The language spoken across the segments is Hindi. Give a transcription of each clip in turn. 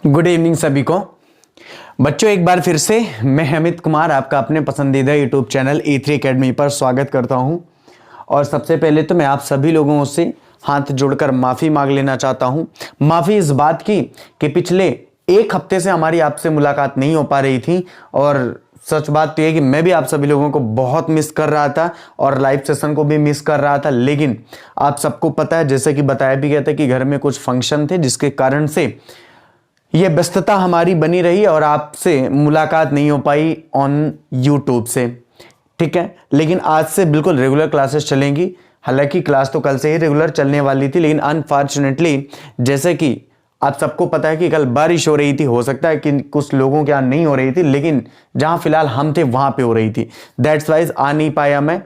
गुड इवनिंग सभी को। बच्चों एक बार फिर से मैं अमित कुमार आपका अपने पसंदीदा यूट्यूब चैनल E3 एकेडमी पर स्वागत करता हूं। और सबसे पहले तो मैं आप सभी लोगों से हाथ जोड़कर माफ़ी मांग लेना चाहता हूं। माफ़ी इस बात की कि पिछले एक हफ्ते से हमारी आपसे मुलाकात नहीं हो पा रही थी और सच बात तो यह कि मैं भी आप सभी लोगों को बहुत मिस कर रहा था और लाइव सेशन को भी मिस कर रहा था। लेकिन आप सबको पता है, जैसे कि बताया भी गया था कि घर में कुछ फंक्शन थे जिसके कारण से ये व्यस्तता हमारी बनी रही और आपसे मुलाकात नहीं हो पाई ऑन यूट्यूब से। ठीक है, लेकिन आज से बिल्कुल रेगुलर क्लासेस चलेंगी। हालांकि क्लास तो कल से ही रेगुलर चलने वाली थी, लेकिन अनफॉर्चुनेटली जैसे कि आप सबको पता है कि कल बारिश हो रही थी, हो सकता है कि कुछ लोगों के यहाँ नहीं हो रही थी, लेकिन जहां फिलहाल हम थे वहां पे हो रही थी। दैट्स वाइज आ नहीं पाया मैं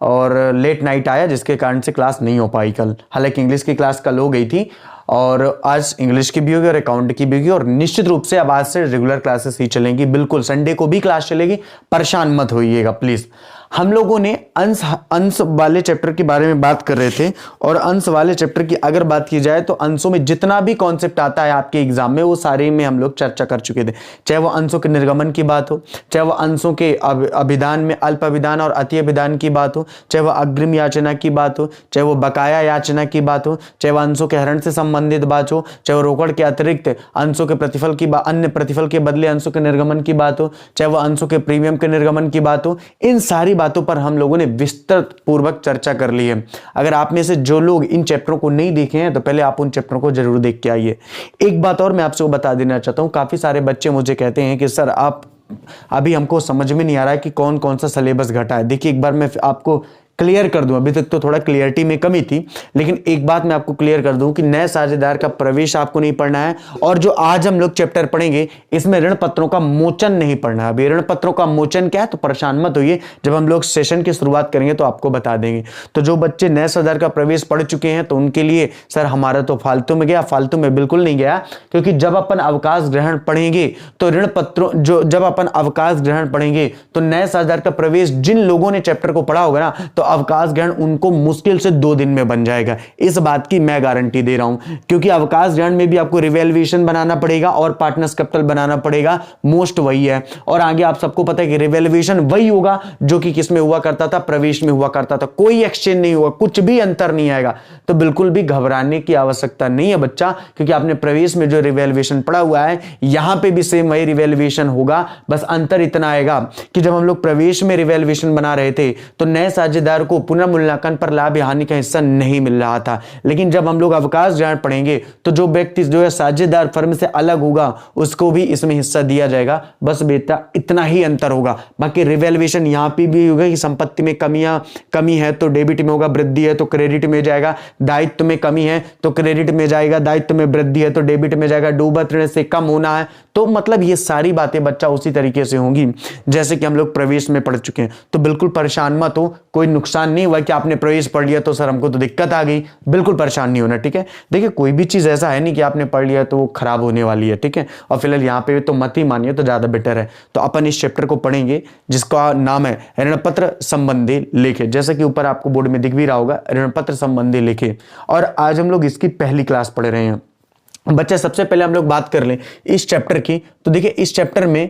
और लेट नाइट आया, जिसके कारण से क्लास नहीं हो पाई कल। हालांकि इंग्लिश की क्लास कल हो गई थी और आज इंग्लिश की भी होगी और अकाउंट की भी होगी और निश्चित रूप से अब आज से रेगुलर क्लासेस ही चलेंगी। बिल्कुल संडे को भी क्लास चलेगी, परेशान मत होइएगा प्लीज। हम लोगों ने अंश वाले चैप्टर के बारे में बात कर रहे थे और अंश वाले चैप्टर की अगर बात की जाए तो अंशों में जितना भी कॉन्सेप्ट आता है आपके एग्जाम में वो सारे में हम लोग चर्चा कर चुके थे। चाहे वो अंशों के निर्गमन की बात हो, चाहे वो अंशों के अभिधान में अल्प अभिधान और अति अभिधान की बात हो, चाहे वो अग्रिम याचना की बात हो, चाहे वो बकाया याचना की बात हो, चाहे वो अंशों के हरण से संबंधित बात हो, चाहे वो रोकड़ के अतिरिक्त अंशों के प्रतिफल की अन्य प्रतिफल के बदले अंशों के निर्गमन की बात हो, चाहे वो अंशों के प्रीमियम के निर्गमन की बात हो, इन सारी बातों पर हम लोगों ने विस्तृत पूर्वक चर्चा कर ली है। अगर आप में से जो लोग इन चैप्टरों को नहीं देखे हैं तो पहले आप उन चैप्टरों को जरूर देख के आइए। एक बात और मैं आपसे वो बता देना चाहता हूं, काफी सारे बच्चे मुझे कहते हैं कि सर आप अभी हमको समझ में नहीं आ रहा है कि कौन कौन सा सिलेबस घटा है। देखिए एक बार मैं आपको क्लियर कर दूं, अभी तक तो थोड़ा क्लियरिटी में कमी थी, लेकिन एक बात मैं आपको क्लियर कर दूं कि नए साझेदार का प्रवेश आपको नहीं पढ़ना है और जो आज हम लोग चैप्टर पढ़ेंगे इसमें ऋण पत्रों का मोचन नहीं पढ़ना है। अभी ऋण पत्रों का मोचन क्या है तो परेशान मत होइए, जब हम लोग सेशन की शुरुआत करेंगे तो आपको बता देंगे। तो जो बच्चे नए साझेदार का प्रवेश पढ़ चुके हैं तो उनके लिए सर हमारा तो फालतू में गया, फालतू में बिल्कुल नहीं गया, क्योंकि जब अपन अवकाश ग्रहण पढ़ेंगे तो ऋण पत्रों जब अपन अवकाश ग्रहण पढ़ेंगे तो नए साझेदार का प्रवेश जिन लोगों ने चैप्टर को पढ़ा होगा ना तो अवकाश ग्रहण उनको मुश्किल से 2 दिन में बन जाएगा। इस बात की मैं गारंटी दे रहा हूं, क्योंकि अवकाश ग्रहण में भी आपको रिवैल्यूएशन बनाना पड़ेगा और पार्टनर्स कैपिटल बनाना पड़ेगा। मोस्ट वही है और आगे आप सबको पता है कि रिवैल्यूएशन वही होगा जो कि किसमें हुआ करता था, प्रवेश में हुआ करता था। कोई एक्सचेंज नहीं होगा, कुछ भी अंतर नहीं आएगा। तो बिल्कुल भी घबराने की आवश्यकता नहीं है बच्चा, क्योंकि आपने प्रवेश में जो रिवैल्यूएशन पढ़ा हुआ है यहां पे भी सेम वही रिवैल्यूएशन होगा। बस अंतर इतना आएगा कि जब हम लोग प्रवेश में रिवैल्यूएशन बना रहे थे तो नए साझेदार को पुनर्मूल्यांकन पर लाभ या हानि का हिस्सा नहीं मिल रहा था, लेकिन जब हम लोग अवकाश ग्रहण पढ़ेंगे तो जो व्यक्ति जो है साझेदार फर्म से अलग होगा उसको भी इसमें हिस्सा दिया जाएगा। बस बेटा इतना ही अंतर होगा। बाकी रिवैल्यूएशन यहां पे भी होगा कि संपत्ति में कमी है तो डेबिट में होगा, वृद्धि है तो क्रेडिट में जाएगा, दायित्व में कमी है तो क्रेडिट में जाएगा, दायित्व में वृद्धि है तो डेबिट में जाएगा, डूबत ऋण से कम होना है तो मतलब ये सारी बातें बच्चा उसी तरीके से होंगी जैसे कि हम लोग प्रवेश में पढ़ चुके हैं। तो बिल्कुल परेशान मत हो, कोई नुकसान नहीं हुआ कि आपने प्रवेश पढ़ लिया तो सर हमको तो दिक्कत आ गई, बिल्कुल परेशान नहीं होना। ठीक है, देखिए कोई भी चीज ऐसा है नहीं कि आपने पढ़ लिया तो वो खराब होने वाली है। ठीक है, और फिलहाल यहाँ पे तो मत ही मानिए तो ज्यादा बेटर है। तो अपन इस चैप्टर को पढ़ेंगे जिसका नाम है ऋणपत्र संबंधी लेखे, जैसे कि ऊपर आपको बोर्ड में दिख भी रहा होगा ऋणपत्र संबंधी लेखे। और आज हम लोग इसकी पहली क्लास पढ़ रहे हैं। बच्चे सबसे पहले हम लोग बात कर लें इस चैप्टर की, तो देखिए इस चैप्टर में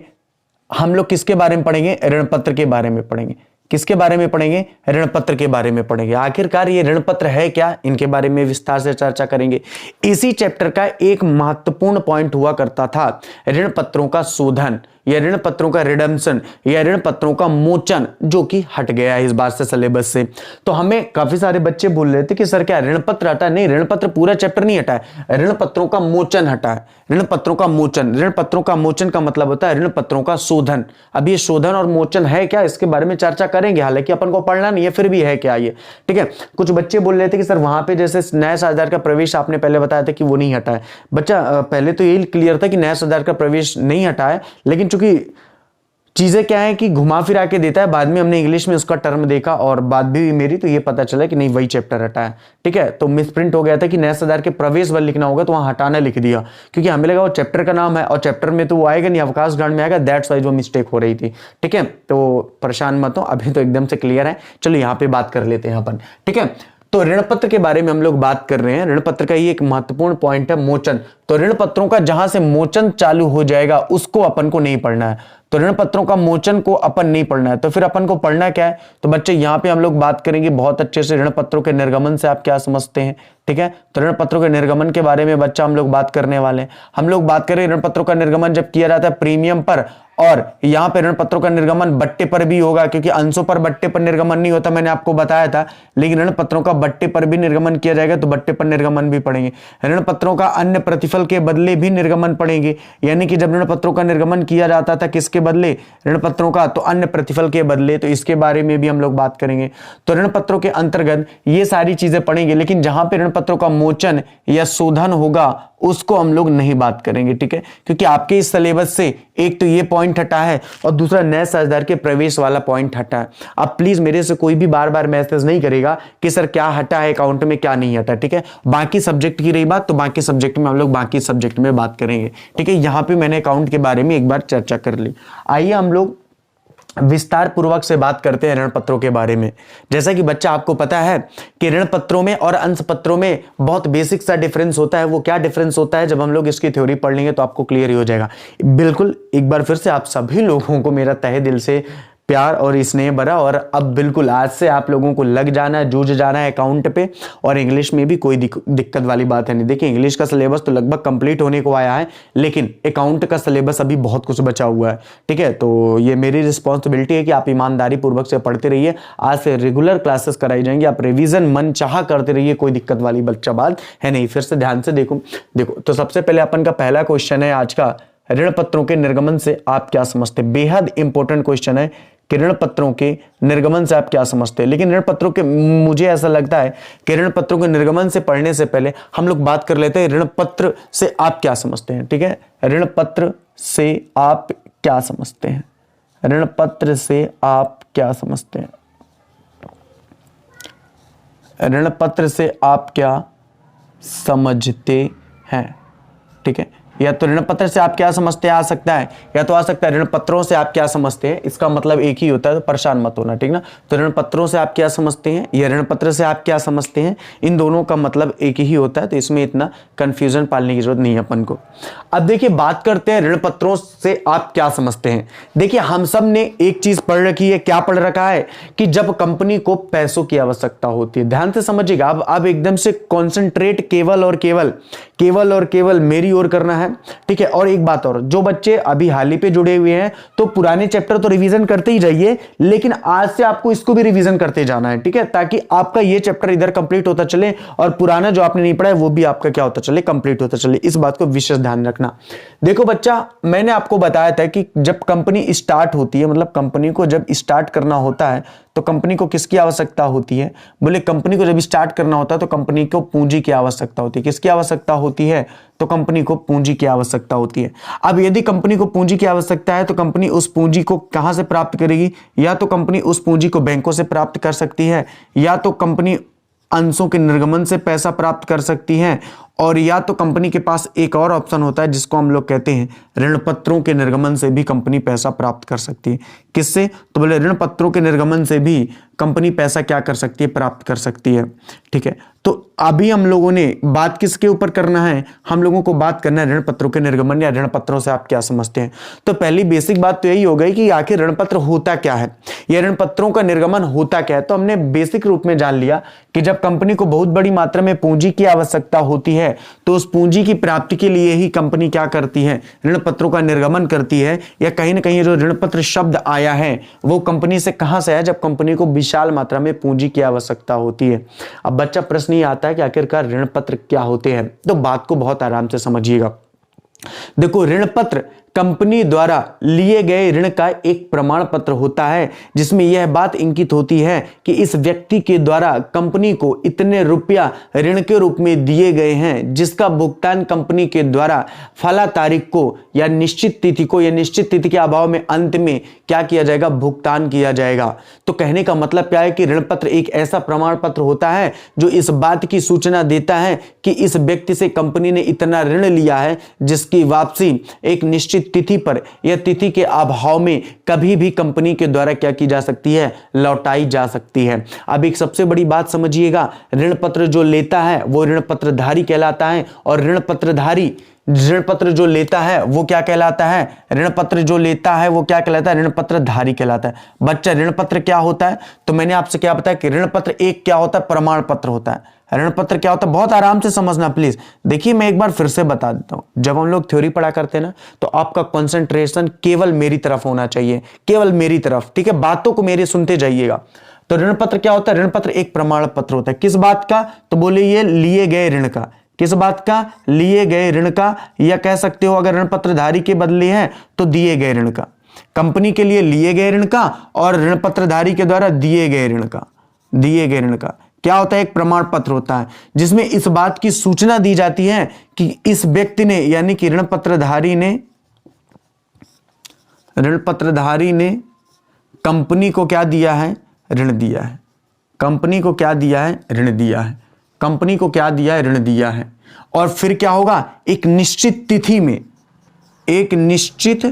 हम लोग किसके बारे में पढ़ेंगे, ऋणपत्र के बारे में पढ़ेंगे। किसके बारे में पढ़ेंगे, ऋणपत्र के बारे में पढ़ेंगे। आखिरकार ये ऋणपत्र है क्या, इनके बारे में विस्तार से चर्चा करेंगे। इसी चैप्टर का एक महत्वपूर्ण पॉइंट हुआ करता था ऋण पत्रों का शोधन या ऋण पत्रों का रिडम्पशन या ऋण पत्रों का मोचन, जो कि हट गया है इस बार से सिलेबस से। तो हमें काफी सारे बच्चे बोल रहे थे कि सर क्या ऋण पत्र हटा? नहीं, ऋण पत्र पूरा चैप्टर नहीं हटा है, ऋण पत्रों का मोचन हटा है। ऋण पत्रों का मोचन, ऋण पत्रों का मोचन का मतलब होता है ऋण पत्रों का शोधन। अब ये शोधन और मोचन है क्या, इसके बारे में चर्चा करेंगे। हालांकि अपन को पढ़ना नहीं है, फिर भी है क्या ये। ठीक है, कुछ बच्चे बोल रहे थे कि सर वहां पे जैसे नए साझेदार का प्रवेश आपने पहले बताया था कि वो नहीं हटा है। बच्चा पहले तो यही क्लियर था कि नया साझेदार का प्रवेश नहीं हटा है, लेकिन चूंकि चीजें क्या है कि घुमा फिरा के देता है, बाद में हमने इंग्लिश में उसका टर्म देखा और बात भी मेरी तो ये पता चला कि नहीं वही चैप्टर हटा है। ठीक है, तो मिसप्रिंट हो गया था कि नए साझेदार के प्रवेश बल लिखना होगा तो वहां हटाना लिख दिया, क्योंकि हमें लगा वो चैप्टर का नाम है और चैप्टर में तो वो आएगा नहीं, अवकाश ग्रहण में आएगा। दैट्स वाइज वो मिस्टेक हो रही थी। ठीक है, तो परेशान मत हो, अभी तो एकदम से क्लियर है। चलो यहाँ पे बात कर लेते हैं अपन। ठीक है, तो ऋण पत्र के बारे में हम लोग बात कर रहे हैं। ऋण पत्र का ही एक महत्वपूर्ण पॉइंट है मोचन। तो ऋण पत्रों का जहां से मोचन चालू हो जाएगा उसको अपन को नहीं पढ़ना है। तो ऋण पत्रों का मोचन को अपन नहीं पढ़ना है, तो फिर अपन को पढ़ना क्या है? तो बच्चे यहां पे हम लोग बात करेंगे बहुत अच्छे से ऋण पत्रों के निर्गमन से आप क्या समझते हैं, ठीक है। तो ऋण पत्रों के निर्गमन के बारे में बच्चा हम लोग बात करने वाले हैं। हम लोग बात करें ऋण पत्रों का निर्गमन जब किया जाता है प्रीमियम पर, और यहां पे ऋण पत्रों का निर्गमन बट्टे पर भी होगा, क्योंकि अंशों पर बट्टे पर निर्गमन नहीं होता, मैंने आपको बताया था। लेकिन ऋण पत्रों का बट्टे पर भी निर्गमन किया जाएगा, तो बट्टे पर निर्गमन भी पढ़ेंगे। ऋण पत्रों का अन्य प्रतिफल के बदले भी निर्गमन पढ़ेंगे, यानी कि जब ऋण पत्रों का निर्गमन किया जाता था किसके बदले? ऋण पत्रों का, तो अन्य प्रतिफल के बदले, तो इसके बारे में भी हम लोग बात करेंगे। तो ऋण पत्रों के अंतर्गत ये सारी चीजें पढ़ेंगे, लेकिन जहां पे ऋण पत्रों का मोचन या शोधन होगा उसको हम लोग नहीं बात करेंगे, ठीक है। क्योंकि आपके इस सिलेबस से एक तो ये पॉइंट हटा है और दूसरा नए साझेदार के प्रवेश वाला पॉइंट हटा है। अब प्लीज मेरे से कोई भी बार बार मैसेज नहीं करेगा कि सर क्या हटा है अकाउंट में, क्या नहीं हटा, ठीक है। बाकी सब्जेक्ट की रही बात, तो बाकी सब्जेक्ट में हम लोग बाकी सब्जेक्ट में बात करेंगे, ठीक है। यहां पे मैंने अकाउंट के बारे में एक बार चर्चा कर ली। आइए हम लोग विस्तार पूर्वक से बात करते हैं ऋण पत्रों के बारे में। जैसा कि बच्चा आपको पता है कि ऋण पत्रों में और अंश पत्रों में बहुत बेसिक सा डिफरेंस होता है। वो क्या डिफरेंस होता है, जब हम लोग इसकी थ्योरी पढ़ लेंगे तो आपको क्लियर ही हो जाएगा। बिल्कुल एक बार फिर से आप सभी लोगों को मेरा तहे दिल से प्यार और स्नेह भरा, और अब बिल्कुल आज से आप लोगों को लग जाना है, जूझ जाना है अकाउंट पे। और इंग्लिश में भी कोई दिक्कत वाली बात है नहीं। देखिए इंग्लिश का सिलेबस तो लगभग कंप्लीट होने को आया है, लेकिन अकाउंट का सिलेबस अभी बहुत कुछ बचा हुआ है, ठीक है। तो ये मेरी रिस्पॉन्सिबिलिटी है कि आप ईमानदारी पूर्वक से पढ़ते रहिए। आज से रेगुलर क्लासेस कराई जाएंगी, आप रिविजन मन चाह करते रहिए, कोई दिक्कत वाली बच्चा बात है नहीं। फिर से ध्यान से देखो। तो सबसे पहले अपन का पहला क्वेश्चन है आज का, ऋण पत्रों के निर्गमन से आप क्या समझते हैं। बेहद इंपॉर्टेंट क्वेश्चन है कि ऋण पत्रों के निर्गमन से आप क्या समझते हैं। लेकिन ऋण पत्रों के, मुझे ऐसा लगता है कि ऋण पत्रों के निर्गमन से पढ़ने से पहले हम लोग बात कर लेते हैं ऋण पत्र से आप क्या समझते हैं, ठीक है। ऋण पत्र से आप क्या समझते हैं, ऋण पत्र से आप क्या समझते हैं, ऋण पत्र से आप क्या समझते हैं, ठीक है। या तो ऋण पत्र से आप क्या समझते हैं आ सकता है, या तो आ सकता है ऋण पत्रों से आप क्या समझते हैं। इसका मतलब एक ही होता है, तो परेशान मत होना, ठीक ना। तो ऋण पत्रों से आप क्या समझते हैं या ऋण पत्र से आप क्या समझते हैं, इन दोनों का मतलब एक ही होता है, तो इसमें इतना कंफ्यूजन पालने की जरूरत नहीं है अपन को। अब देखिए बात करते हैं ऋण पत्रों से आप क्या समझते हैं। देखिए हम सब ने एक चीज पढ़ रखी है, क्या पढ़ रखा है कि जब कंपनी को पैसों की आवश्यकता होती है, ध्यान से समझिएगा। अब एकदम से कॉन्सेंट्रेट केवल और केवल मेरी ओर करना है, ठीक है। और एक बात और, जो बच्चे अभी हाल ही पे जुड़े हुए हैं तो पुराने चैप्टर तो रिवीजन करते ही जाइए, लेकिन आज से आपको इसको भी रिवीजन करते जाना है, ठीक है, ताकि आपका ये चैप्टर इधर कंप्लीट होता चले और पुराना जो आपने नहीं पढ़ा है वो भी आपका क्या होता चले, कंप्लीट होता चले। इस बात को विशेष ध्यान रखना। देखो बच्चा, मैंने आपको बताया था कि जब कंपनी स्टार्ट होती है, मतलब कंपनी को जब स्टार्ट करना होता है तो कंपनी को किसकी आवश्यकता होती है। बोले कंपनी को जब स्टार्ट करना होता है तो कंपनी को पूंजी की आवश्यकता होती है। किसकी आवश्यकता होती है, तो कंपनी को पूंजी की आवश्यकता होती है। अब यदि कंपनी को पूंजी की आवश्यकता है तो कंपनी उस पूंजी को कहां से प्राप्त करेगी, या तो कंपनी उस पूंजी को बैंकों से प्राप्त कर सकती है, या तो कंपनी अंशों के निर्गमन से पैसा प्राप्त कर सकती है, और या तो कंपनी के पास एक और ऑप्शन होता है जिसको हम लोग कहते हैं ऋण पत्रों के निर्गमन से भी कंपनी पैसा प्राप्त कर सकती है। किससे, तो बोले ऋण पत्रों के निर्गमन से भी कंपनी पैसा क्या कर सकती है, प्राप्त कर सकती है, ठीक है। तो अभी हम लोगों ने बात किसके ऊपर करना है, हम लोगों को बात करना है ऋण पत्रों के निर्गमन या ऋण पत्रों से आप क्या समझते हैं। तो पहली बेसिक बात तो यही हो गई कि आखिर ऋण पत्र होता क्या है या ऋण पत्रों का निर्गमन होता क्या है। तो हमने बेसिक रूप में जान लिया कि जब कंपनी को बहुत बड़ी मात्रा में पूंजी की आवश्यकता होती है तो उस पूंजी की प्राप्ति के लिए ही कंपनी क्या करती है, ऋण पत्रों का निर्गमन करती है। या कहीं ना कहीं जो ऋण पत्र शब्द आया है वो कंपनी से कहां से आया, जब कंपनी को विशाल मात्रा में पूंजी की आवश्यकता होती है। अब बच्चा प्रश्न ये आता है कि आखिरकार ऋण पत्र क्या होते हैं, तो बात को बहुत आराम से समझिएगा। देखो ऋण पत्र कंपनी द्वारा लिए गए ऋण का एक प्रमाण पत्र होता है जिसमें यह बात इंगित होती है कि इस व्यक्ति के द्वारा कंपनी को इतने रुपया ऋण के रूप में दिए गए हैं जिसका भुगतान कंपनी के द्वारा फला तारीख को या निश्चित तिथि को या निश्चित तिथि के अभाव में अंत में क्या किया जाएगा, भुगतान किया जाएगा। तो कहने का मतलब क्या है कि ऋण पत्र एक ऐसा प्रमाण पत्र होता है जो इस बात की सूचना देता है कि इस व्यक्ति से कंपनी ने इतना ऋण लिया है जिसकी वापसी एक निश्चित निश्चित तिथि पर या तिथि के अभाव में कभी भी कंपनी के द्वारा क्या की जा सकती है, लौटाई जा सकती है। अब एक सबसे बड़ी बात समझिएगा, ऋण पत्र जो लेता है वो ऋण पत्रधारी कहलाता है, और ऋण पत्र जो लेता है वो क्या कहलाता है, ऋण पत्र जो लेता है वो क्या कहलाता है, ऋण पत्रधारी कहलाता है। बच्चा ऋण पत्र क्या होता है, तो मैंने आपसे क्या बताया कि ऋण पत्र एक क्या होता है, प्रमाण पत्र होता है। ऋण पत्र क्या होता है, बहुत आराम से समझना प्लीज। देखिए मैं एक बार फिर से बता देता हूं, जब हम लोग थ्योरी पढ़ा करते हैं ना, तो आपका कंसंट्रेशन केवल मेरी तरफ होना चाहिए, केवल मेरी तरफ, ठीक है, बातों को मेरे सुनते जाइएगा। तो ऋण पत्र क्या होता है, ऋण पत्र एक प्रमाण पत्र होता है। किस बात का, तो बोले ये लिए गए ऋण का। किस बात का, लिए गए ऋण का, या कह सकते हो अगर ऋण पत्रधारी के बदले है तो दिए गए ऋण का। कंपनी के लिए लिए गए ऋण का और ऋण पत्रधारी के द्वारा दिए गए ऋण का। दिए गए ऋण का क्या होता है, एक प्रमाण पत्र होता है जिसमें इस बात की सूचना दी जाती है कि इस व्यक्ति ने, यानी कि ऋण पत्रधारी ने कंपनी को क्या दिया है, ऋण दिया है। कंपनी को क्या दिया है, ऋण दिया है। कंपनी को क्या दिया है, ऋण दिया है। और फिर क्या होगा, एक निश्चित तिथि में, एक निश्चित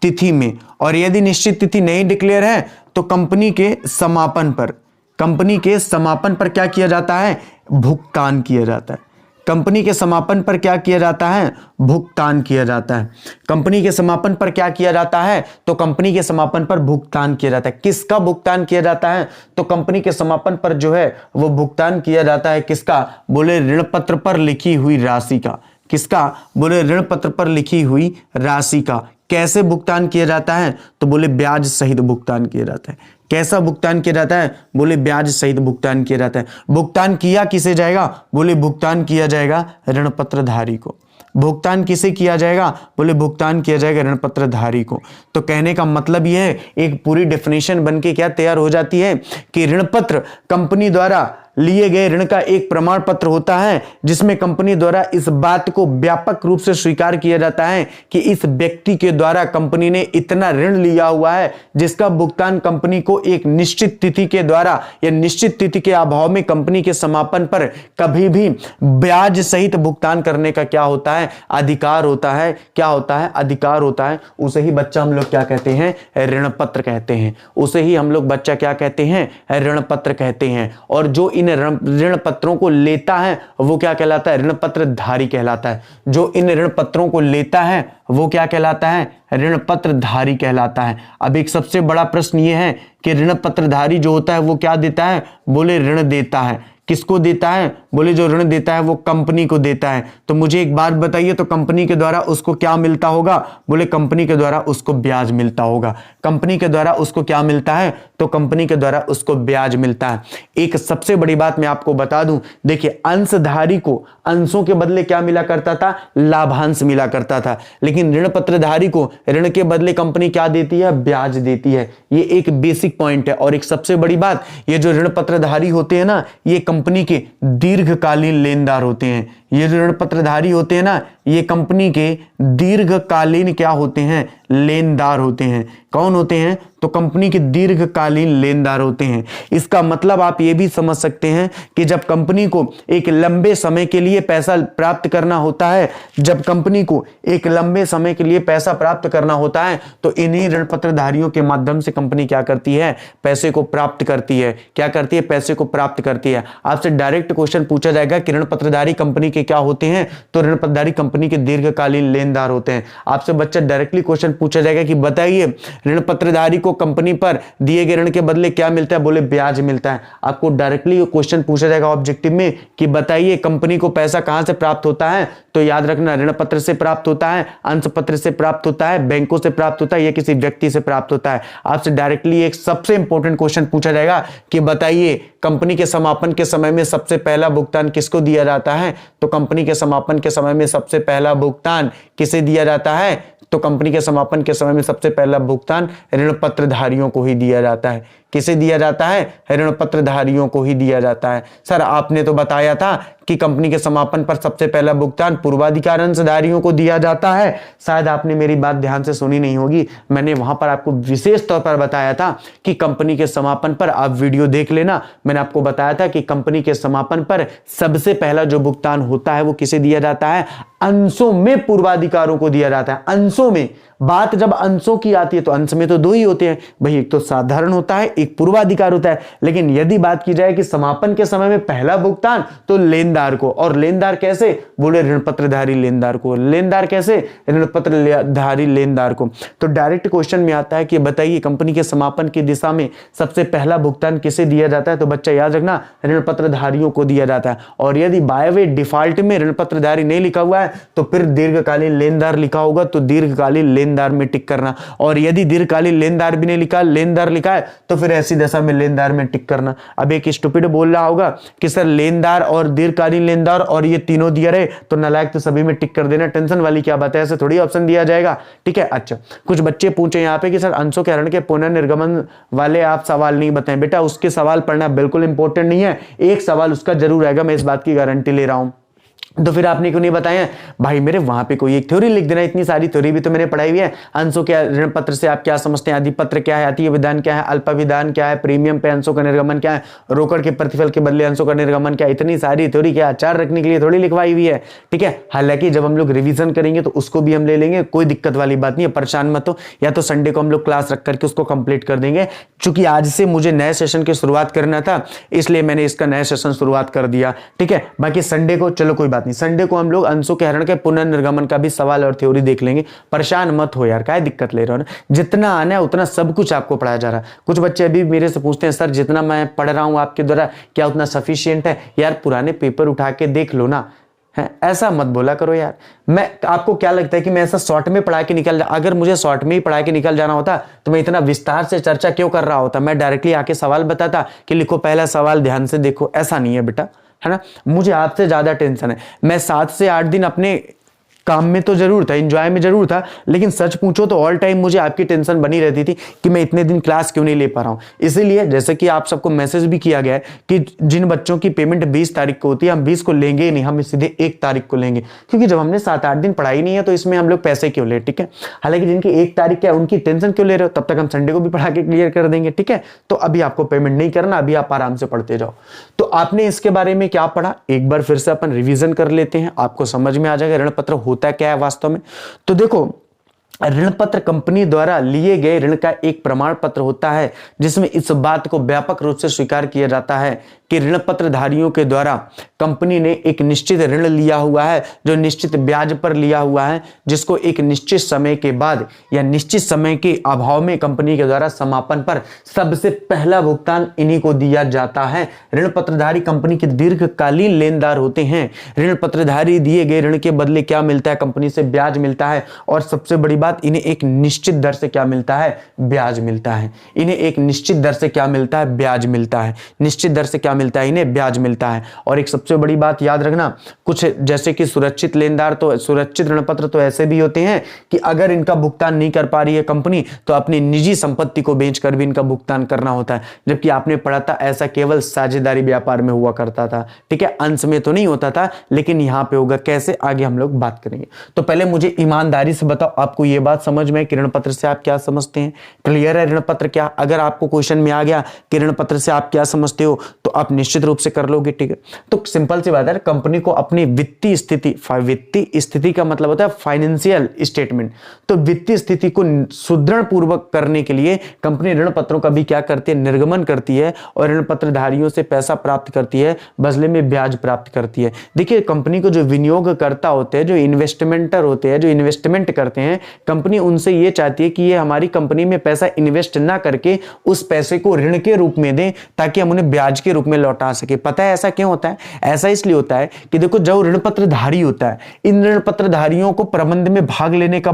तिथि में, और यदि निश्चित तिथि नहीं डिक्लेयर है तो कंपनी के समापन पर क्या किया जाता है, भुगतान किया जाता है। कंपनी के समापन पर क्या किया जाता है, भुगतान किया जाता है। कंपनी के समापन पर क्या किया जाता है, तो कंपनी के समापन पर भुगतान किया जाता है। किसका भुगतान किया जाता है, तो कंपनी के समापन पर जो है वो भुगतान किया जाता है। किसका, बोले ऋण पत्र पर लिखी हुई राशि का। किसका, बोले ऋण पत्र पर लिखी हुई राशि का। कैसे भुगतान किया जाता है, तो बोले ब्याज सहित भुगतान किया जाता है। कैसा भुगतान किया जाता है, बोले ब्याज सहित भुगतान किया जाता है। भुगतान किया किसे जाएगा, बोले भुगतान किया जाएगा ऋण पत्रधारी को। भुगतान किसे किया जाएगा, बोले भुगतान किया जाएगा ऋण पत्रधारी को। तो कहने का मतलब यह है, एक पूरी डेफिनेशन बनके क्या तैयार हो जाती है कि ऋण पत्र कंपनी द्वारा लिए गए ऋण का एक प्रमाण पत्र होता है, जिसमें कंपनी द्वारा इस बात को व्यापक रूप से स्वीकार किया जाता है कि इस व्यक्ति के द्वारा कंपनी ने इतना ऋण लिया हुआ है जिसका भुगतान कंपनी को एक निश्चित तिथि के द्वारा या निश्चित तिथि के अभाव में कंपनी के समापन पर कभी भी ब्याज सहित भुगतान करने का क्या होता है, अधिकार होता है। क्या होता है, अधिकार होता है। उसे ही बच्चा हम लोग क्या कहते हैं, ऋण पत्र कहते हैं। उसे ही हम लोग बच्चा क्या कहते हैं, ऋण पत्र कहते हैं। और जो इन ऋण पत्रों को लेता है वो क्या कहलाता है, ऋण पत्रधारी कहलाता है। जो इन ऋण पत्रों को लेता है वो क्या कहलाता है, ऋण पत्रधारी कहलाता है। अब एक सबसे बड़ा प्रश्न ये है कि ऋण पत्रधारी जो होता है वो क्या देता है, बोले ऋण देता है। किसको देता है, बोले जो ऋण देता है वो कंपनी को देता है। तो मुझे एक बात बताइए, तो कंपनी के द्वारा उसको क्या मिलता होगा, बोले कंपनी के द्वारा उसको ब्याज मिलता होगा। कंपनी के द्वारा उसको क्या मिलता है, तो कंपनी के द्वारा उसको ब्याज मिलता है। एक सबसे बड़ी बात मैं आपको बता दूं, देखिए अंशधारी को अंशों के बदले क्या मिला करता था, लाभांश मिला करता था। लेकिन ऋण पत्रधारी को ऋण के बदले कंपनी क्या देती है, ब्याज देती है। ये एक बेसिक पॉइंट है। और एक सबसे बड़ी बात, ये जो ऋण पत्रधारी होते हैं ना, ये कंपनी के दीर्घकालीन लेनदार होते हैं। ये जो ऋण पत्रधारी होते हैं ना, ये कंपनी के दीर्घकालीन क्या होते हैं, लेनदार होते हैं। कौन होते हैं, तो कंपनी के दीर्घकालीन लेनदार होते हैं। इसका मतलब आप ये भी समझ सकते हैं कि जब कंपनी को एक लंबे समय के लिए पैसा प्राप्त करना होता है, जब कंपनी को एक लंबे समय के लिए पैसा प्राप्त करना होता है, तो इन्हीं ऋण पत्रधारियों के माध्यम से कंपनी क्या करती है, पैसे को प्राप्त करती है। क्या करती है, पैसे को प्राप्त करती है। आपसे डायरेक्ट क्वेश्चन पूछा जाएगा कि ऋण पत्रधारी कंपनी के क्या होते हैं, तो ऋण पत्रधारी कंपनी के दीर्घकालीन लेनदार होते हैं। आपसे बच्चा डायरेक्टली क्वेश्चन पूछा जाएगा कि बताइए ऋण पत्रधारी को कंपनी पर दिए गए ऋण के बदले क्या मिलता है, बोले ब्याज मिलता है। आपको डायरेक्टली क्वेश्चन पूछा जाएगा ऑब्जेक्टिव में कि बताइए कंपनी को पैसा कहां से प्राप्त होता है, तो याद रखना ऋण पत्र से प्राप्त होता है, अंश पत्र से प्राप्त होता है, बैंकों से प्राप्त होता है, या किसी व्यक्ति से प्राप्त होता है। आपसे डायरेक्टली एक सबसे इंपॉर्टेंट क्वेश्चन पूछा जाएगा कि बताइए कंपनी के समापन के समय में सबसे पहला भुगतान किसको दिया जाता है, तो कंपनी के समापन के समय में सबसे पहला भुगतान किसे दिया जाता है, तो कंपनी के समापन के समय में सबसे पहला भुगतान ऋण पत्रधारियों को ही दिया जाता है। किसे दिया जाता है? ऋण पत्रधारियों को ही दिया जाता है। सर आपने तो बताया था कि कंपनी के समापन पर सबसे पहला भुगतान पूर्वाधिकार अंशधारियों को दिया जाता है। शायद आपने मेरी बात ध्यान से सुनी नहीं होगी, मैंने वहां पर आपको विशेष तौर पर बताया था कि कंपनी के समापन पर, आप वीडियो देख लेना, मैंने आपको बताया था कि कंपनी के समापन पर सबसे पहला जो भुगतान होता है वो किसे दिया जाता है? अंशों में पूर्वाधिकारों को दिया जाता है। अंशों में, बात जब अंशों की आती है तो अंश में तो दो ही होते हैं भाई, एक तो साधारण होता है, एक पूर्वाधिकार होता है। लेकिन यदि बात की जाए कि समापन के समय में पहला भुगतान, तो लेनदार को। और लेनदार कैसे? बोले ऋण पत्रधारी लेनदार को। लेनदार कैसे? ऋण पत्रधारी लेनदार को। तो डायरेक्ट क्वेश्चन में आता है कि बताइए कंपनी के समापन की दिशा में सबसे पहला भुगतान किसे दिया जाता है? तो बच्चा याद रखना, ऋण पत्रधारियों को दिया जाता है। और यदि बाय वे डिफॉल्ट में ऋण पत्रधारी नहीं लिखा हुआ है तो फिर दीर्घकालीन लेनदार लिखा होगा, तो दीर्घकालीन लेनदार में टिक करना। और यदि दीर्घकालीन लेनदार भी नहीं लिखा, लेनदार लिखा है, तो फिर ऐसी दशा में लेनदार में टिक करना। अब एक स्टूपिड बोल रहा होगा कि सर लेनदार और दीर्घकालीन लेनदार और ये तीनों दिया रहे तो नालायक तो सभी में टिक कर देना, टेंशन वाली क्या बात है, ऐसे थोड़ी ऑप्शन दिया जाएगा। ठीक है। अच्छा, कुछ बच्चे पूछे यहाँ पे कि सर अंशों के हरण के पुनर्निर्गमन वाले आप सवाल नहीं बताएं। बेटा उसके सवाल पढ़ना बिल्कुल इंपॉर्टेंट नहीं है, एक सवाल उसका जरूर आएगा, मैं इस बात की गारंटी ले रहा हूं। तो फिर आपने क्यों नहीं बताया? भाई मेरे वहां पे कोई एक थ्योरी लिख देना, इतनी सारी थ्योरी भी तो मैंने पढ़ाई हुई है। अंशों के ऋण पत्र से आप क्या समझते हैं, अधिपत्र क्या है, अतीय विधान क्या है, अल्पाविधान क्या है, प्रीमियम पे अंशों का निर्गमन क्या है, रोकड़ के प्रतिफल के बदले अंशों का निर्गमन क्या है, इतनी सारी थ्योरी क्या आचार रखने के लिए थोड़ी लिखवाई हुई है। ठीक है। हालांकि जब हम लोग रिविजन करेंगे तो उसको भी हम ले लेंगे, कोई दिक्कत वाली बात नहीं है, परेशान मत हो। या तो संडे को हम लोग क्लास रख करके उसको कंप्लीट कर देंगे। चूंकि आज से मुझे नए सेशन की शुरुआत करना था, इसलिए मैंने इसका नया सेशन शुरुआत कर दिया। ठीक है। बाकी संडे को, चलो कोई बात नहीं, संडे को हम लोग अंशों के हरण के पुनर्निर्गमन का भी सवाल और थ्योरी देख लेंगे। परेशान मत हो यार, क्या दिक्कत ले रहे हो ना, जितना आना है उतना सब कुछ आपको पढ़ाया जा रहा है। कुछ बच्चे अभी मेरे से पूछते हैं सर जितना मैं पढ़ रहा हूं आपके द्वारा क्या उतना सफिशिएंट है? यार पुराने पेपर उठा के देख लो ना, है ऐसा मत बोला करो यार। मैं आपको क्या लगता है कि मैं ऐसा शॉर्ट में पढ़ा के निकल अगर मुझे शॉर्ट में ही पढ़ा के निकल जाना होता तो मैं इतना विस्तार से चर्चा क्यों कर रहा होता? मैं डायरेक्टली आके सवाल बताता कि लिखो पहला सवाल ध्यान से देखो। ऐसा नहीं है बेटा, है ना। मुझे आपसे ज्यादा टेंशन है। मैं 7 से 8 दिन अपने काम में तो जरूर था, एंजॉय में जरूर था, लेकिन सच पूछो तो ऑल टाइम मुझे आपकी टेंशन बनी रहती थी कि मैं इतने दिन क्लास क्यों नहीं ले पा रहा हूं। इसीलिए जैसे कि आप सबको मैसेज भी किया गया है कि जिन बच्चों की पेमेंट 20 तारीख को होती है, हम 20 को लेंगे ही नहीं, हम सीधे 1 तारीख को लेंगे, क्योंकि जब हमने 7-8 दिन पढ़ाई नहीं है तो इसमें हम लोग पैसे क्यों ले। ठीक है। हालांकि जिनकी 1 तारीख है उनकी टेंशन क्यों ले रहे हो, तब तक हम संडे को भी पढ़ा के क्लियर कर देंगे। ठीक है। तो अभी आपको पेमेंट नहीं करना, अभी आप आराम से पढ़ते जाओ। तो आपने इसके बारे में क्या पढ़ा, एक बार फिर से अपन रिविजन कर लेते हैं, आपको समझ में आ जाएगा ऋण पत्र होता क्या है वास्तव में। तो देखो, ऋण पत्र कंपनी द्वारा लिए गए ऋण का एक प्रमाण पत्र होता है जिसमें इस बात को व्यापक रूप से स्वीकार किया जाता है कि ऋण पत्रधारियों के द्वारा कंपनी ने एक निश्चित ऋण लिया हुआ है, जो निश्चित ब्याज पर लिया हुआ है, जिसको एक निश्चित समय के बाद या निश्चित समय के अभाव में कंपनी के द्वारा समापन पर सबसे पहला भुगतान इन्हीं को दिया जाता है। ऋण पत्रधारी कंपनी के दीर्घकालीन लेनदार होते हैं। ऋण पत्रधारी दिए गए ऋण के बदले क्या मिलता है? कंपनी से ब्याज मिलता है। और सबसे बड़ी बात, इन्हें एक निश्चित दर से क्या मिलता है? ब्याज मिलता है। इन्हें एक निश्चित दर से क्या मिलता है? ब्याज मिलता है। निश्चित दर से क्या मिलता है? इन्हें ब्याज मिलता है। और एक सबसे बड़ी बात याद रखना, कुछ जैसे कि सुरक्षित लेनदार, तो सुरक्षित ऋण पत्र तो ऐसे भी होते हैं कि अगर इनका भुगतान नहीं कर पा रही है कंपनी तो अपनी निजी संपत्ति को बेचकर भी इनका भुगतान करना होता है। जबकि आपने पढ़ा था ऐसा केवल साझेदारी व्यापार में हुआ करता था। ठीक है। अंश में तो नहीं होता था, लेकिन यहां पे होगा। कैसे, आगे हम लोग बात करेंगे। तो पहले मुझे ईमानदारी से बताओ, आपको यह बात समझ में कि ऋण पत्र से आप क्या समझते हैं? क्लियर है ऋण पत्र क्या? अगर आपको क्वेश्चन में आ गया कि ऋण पत्र से आप क्या समझते हो तो आप निश्चित रूप से कर लोगे। ठीक है। तो सिंपल सी बात है, कंपनी को अपनी वित्तीय स्थिति का मतलब होता है फाइनेंशियल स्टेटमेंट। तो वित्तीय स्थिति को सुदृढ़ पूर्वक करने के लिए कंपनी ऋण पत्रों का भी क्या करती है? निर्गमन करती है और ऋण पत्रधारियों से पैसा प्राप्त करती है, बदले में ब्याज प्राप्त करती है। देखिए, कंपनी को जो विनियोगकर्ता होते हैं, जो इन्वेस्टमेंटर होते हैं, जो इन्वेस्टमेंट करते हैं, कंपनी उनसे ये चाहती है कि ये हमारी कंपनी में पैसा इन्वेस्ट ना करके उस पैसे को ऋण के रूप में दें, ताकि हम उन्हें ब्याज के रूप रूप में लौटा सके। पता है ऐसा क्यों होता है? ऐसा इसलिए होता है कि देखो, जो ऋण पत्रधारी होता है, इन ऋण पत्रधारियों को प्रबंध में भाग लेने का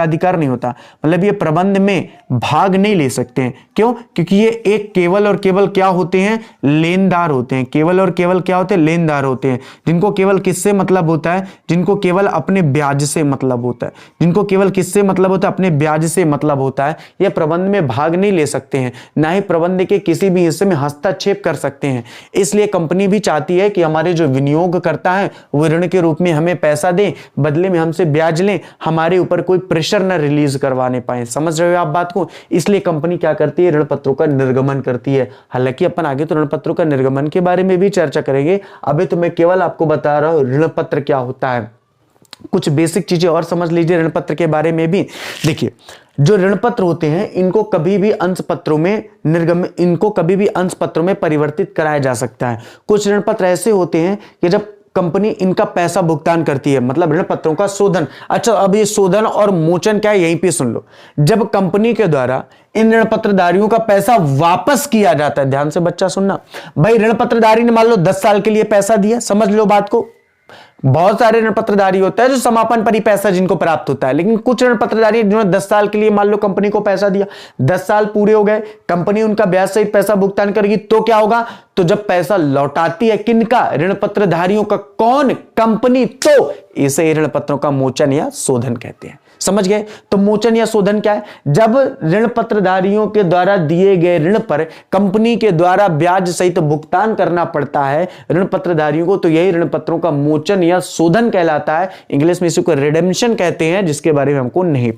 अधिकार नहीं होता। मतलब ये प्रबंध में भाग नहीं ले सकते हैं। क्यों? क्योंकि ये एक केवल और केवल क्या होते हैं? लेनदार होते हैं। केवल और केवल क्या होते हैं? लेनदार होते हैं, जिनको केवल किससे मतलब होता है? जिनको केवल अपने ब्याज से मतलब होता है। जिनको केवल किससे मतलब होता है? अपने ब्याज से मतलब होता है। ये प्रबंध में भाग नहीं ले सकते हैं, ना ही प्रबंध के किसी भी हिस्से में हस्तक्षेप कर सकते हैं। इसलिए कंपनी भी चाहती है कि हमारे जो विनियोगकर्ता है वो ऋण के रूप में हमें पैसा दें, बदले में हमसे ब्याज लें, हमारे ऊपर कोई प्रेशर ना रिलीज करवाने पाए। समझ रहे हो आप बात को? इसलिए कंपनी क्या करती है? ऋण पत्रों का निर्गमन करती है। हालांकि अपन आगे तो ऋण पत्रों का निर्गमन के बारे में भी चर्चा करेंगे, अभी तो मैं केवल आपको बता रहा हूं ऋण पत्र क्या होता है। कुछ बेसिक चीजें और समझ लीजिए ऋण पत्र के बारे में भी। देखिए, जो ऋण पत्र होते हैं इनको कभी भी अंश पत्रों में परिवर्तित कराया जा सकता है। कुछ ऋण पत्र ऐसे होते हैं कि जब कंपनी इनका पैसा भुगतान करती है, मतलब ऋण पत्रों का शोधन। अच्छा, अब ये शोधन और मोचन क्या है, यहीं पे सुन लो। जब कंपनी के द्वारा इन ऋण पत्रधारियों का पैसा वापस किया जाता है, ध्यान से बच्चा सुनना भाई, ऋण पत्रधारी ने मान लो 10 साल के लिए पैसा दिया, समझ लो बात को। बहुत सारे ऋण पत्रधारी होता है जो समापन पर ही पैसा जिनको प्राप्त होता है, लेकिन कुछ ऋण पत्रधारी जिन्होंने 10 साल के लिए मान लो कंपनी को पैसा दिया, 10 साल पूरे हो गए, कंपनी उनका ब्याज सहित पैसा भुगतान करेगी, तो क्या होगा? तो जब पैसा लौटाती है किनका? ऋण पत्रधारियों का। कौन? कंपनी। तो इसे ऋण पत्रों का मोचन या शोधन कहते हैं। समझ गए? तो मोचन या शोधन क्या है? जब ऋण पत्रधारियों के द्वारा दिए गए ऋण पर कंपनी के द्वारा ब्याज सहित भुगतान करना पड़ता है ऋण पत्रधारियों को, तो यही ऋण पत्रों का मोचन या शोधन कहलाता है। इंग्लिश में इसको रिडेम्पशन कहते हैं, जिसके बारे में हमको नहीं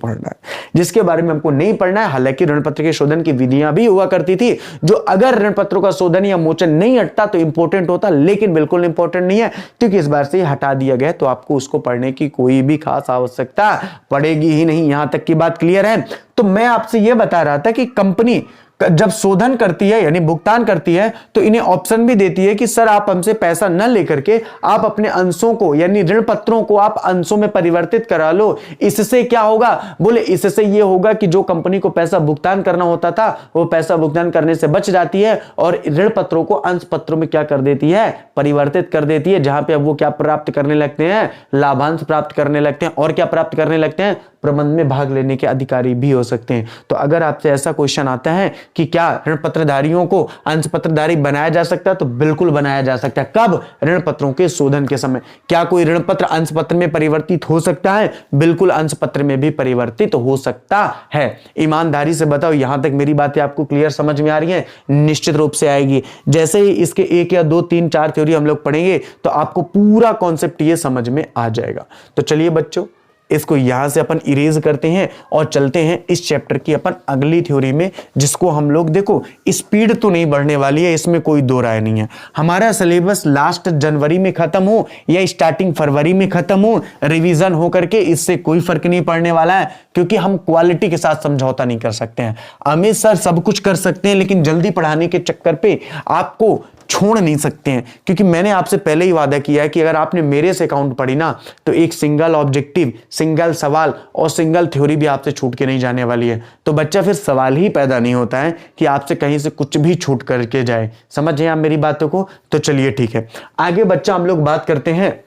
पढ़ना है। हालांकि ऋण पत्र के शोधन की विधियां भी हुआ करती थी, जो अगर ऋण पत्रों का शोधन या मोचन नहीं हटता तो इंपॉर्टेंट होता, लेकिन बिल्कुल इंपॉर्टेंट नहीं है, क्योंकि इस बार से हटा दिया गया, तो आपको उसको पढ़ने की कोई भी खास आवश्यकता पड़ेगी ही नहीं। यहां तक की बात क्लियर है? तो मैं आपसे यह बता रहा था कि कंपनी जब शोधन करती है यानी भुगतान करती है, तो इन्हें ऑप्शन भी देती है कि सर आप हमसे पैसा न लेकर के आप अपने अंशों को यानी ऋण पत्रों को आप अंशों में परिवर्तित करा लो। इससे क्या होगा? बोले इससे यह होगा कि जो कंपनी को पैसा भुगतान करना होता था वो पैसा भुगतान करने से बच जाती है और ऋण पत्रों को अंश पत्रों में क्या कर देती है? परिवर्तित कर देती है, जहां पे अब वो क्या प्राप्त करने लगते हैं? लाभांश प्राप्त करने लगते हैं। और क्या प्राप्त करने लगते हैं? प्रबंध में भाग लेने के अधिकारी भी हो सकते हैं। तो अगर आपसे ऐसा क्वेश्चन आता है कि क्या ऋण पत्रधारियों को अंश पत्रधारी बनाया जा सकता है, तो बिल्कुल बनाया जा सकता है। कब? ऋण पत्रों के शोधन के समय। क्या कोई ऋण पत्र अंश पत्र में परिवर्तित हो सकता है? बिल्कुल अंश पत्र में भी परिवर्तित हो सकता है। ईमानदारी से बताओ, यहां तक मेरी बातें आपको क्लियर समझ में आ रही हैं? निश्चित रूप से आएगी। जैसे ही इसके 1 या 2 3 4 थ्योरी हम लोग पढ़ेंगे तो आपको पूरा कॉन्सेप्ट ये समझ में आ जाएगा। तो चलिए बच्चों, इसको यहां से अपन इरेज करते हैं और चलते हैं इस चैप्टर की अपन अगली थ्योरी में, जिसको हम लोग देखो स्पीड तो नहीं बढ़ने वाली है, इसमें कोई दो राय नहीं है। हमारा सिलेबस लास्ट जनवरी में खत्म हो या स्टार्टिंग फरवरी में खत्म हो, रिवीजन हो करके इससे कोई फर्क नहीं पड़ने वाला है, क्योंकि हम क्वालिटी के साथ समझौता नहीं कर सकते हैं। अमित सर सब कुछ कर सकते हैं, लेकिन जल्दी पढ़ाने के चक्कर पे आपको छोड़ नहीं सकते हैं, क्योंकि मैंने आपसे पहले ही वादा किया है कि अगर आपने मेरे से अकाउंट पढ़ी ना, तो एक सिंगल ऑब्जेक्टिव, सिंगल सवाल और सिंगल थ्योरी भी आपसे छूट के नहीं जाने वाली है। तो बच्चा फिर सवाल ही पैदा नहीं होता है कि आपसे कहीं से कुछ भी छूट करके जाए। समझे आप मेरी बातों को? तो चलिए ठीक है, आगे बच्चा हम लोग बात करते हैं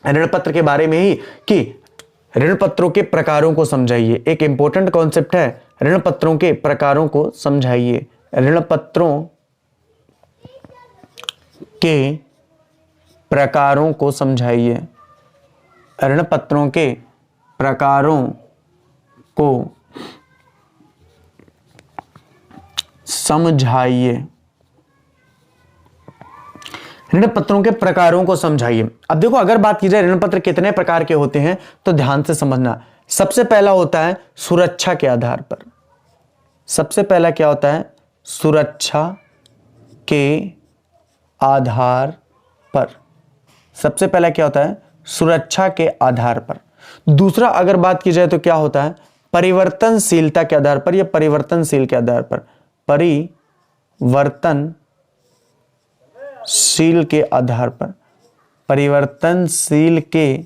ऋण पत्र के बारे में ही, कि ऋण पत्रों के प्रकारों को समझाइए। एक इंपॉर्टेंट कॉन्सेप्ट है, ऋण पत्रों के प्रकारों को समझाइए। ऋण पत्रों के प्रकारों को समझाइए। ऋण पत्रों के प्रकारों को समझाइए। ऋण पत्रों के प्रकारों को समझाइए। अब देखो, अगर बात की जाए ऋण पत्र कितने प्रकार के होते हैं, तो ध्यान से समझना। सबसे पहला होता है सुरक्षा के आधार पर। सबसे पहला क्या होता है? सुरक्षा के आधार पर। सबसे पहला क्या होता है? सुरक्षा के आधार पर। दूसरा अगर बात की जाए तो क्या होता है? परिवर्तनशीलता के आधार पर या परिवर्तनशील के आधार पर। परिवर्तनशील के आधार पर। परिवर्तनशील के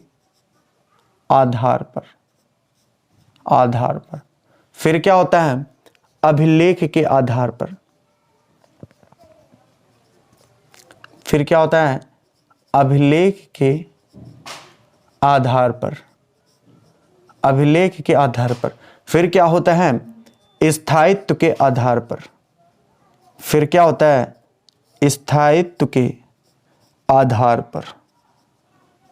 आधार पर। फिर क्या होता है? अभिलेख के आधार पर। फिर क्या होता है, अभिलेख के आधार पर, अभिलेख के आधार पर। फिर क्या होता है, स्थायित्व के आधार पर। फिर क्या होता है, स्थायित्व के आधार पर।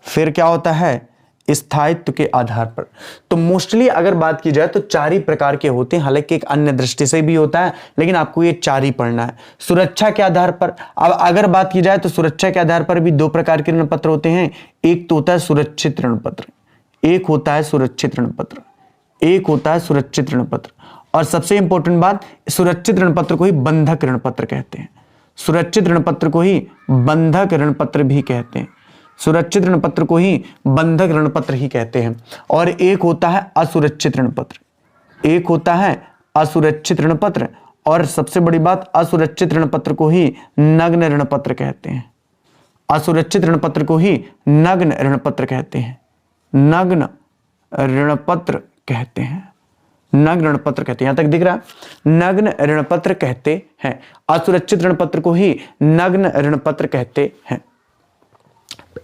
फिर क्या होता है, स्थायित्व के आधार पर। तो मोस्टली अगर बात की जाए तो 4 ही प्रकार के होते हैं, हालांकि एक अन्य दृष्टि से भी होता है, लेकिन आपको ये 4 ही पढ़ना है। सुरक्षा के आधार पर, अब अगर बात की जाए तो सुरक्षा के आधार पर भी 2 प्रकार के ऋण पत्र होते हैं। एक तो होता है सुरक्षित ऋण पत्र, एक होता है सुरक्षित ऋण पत्र, एक होता है सुरक्षित ऋण पत्र। और सबसे इंपॉर्टेंट बात, सुरक्षित ऋण पत्र को ही बंधक ऋण पत्र कहते हैं। सुरक्षित ऋण पत्र को ही बंधक ऋण पत्र भी कहते हैं। सुरक्षित ऋण पत्र को ही बंधक ऋण पत्र ही कहते हैं। और एक होता है असुरक्षित ऋण पत्र, एक होता है असुरक्षित ऋण पत्र। और सबसे बड़ी बात, असुरक्षित ऋण पत्र को ही नग्न ऋण पत्र कहते हैं। असुरक्षित ऋण पत्र को ही नग्न ऋण पत्र कहते हैं, नग्न ऋण पत्र कहते हैं, नग्न ऋण पत्र कहते हैं। यहां तक दिख रहा है, नग्न ऋण पत्र कहते हैं। असुरक्षित ऋण पत्र को ही नग्न ऋण पत्र कहते हैं।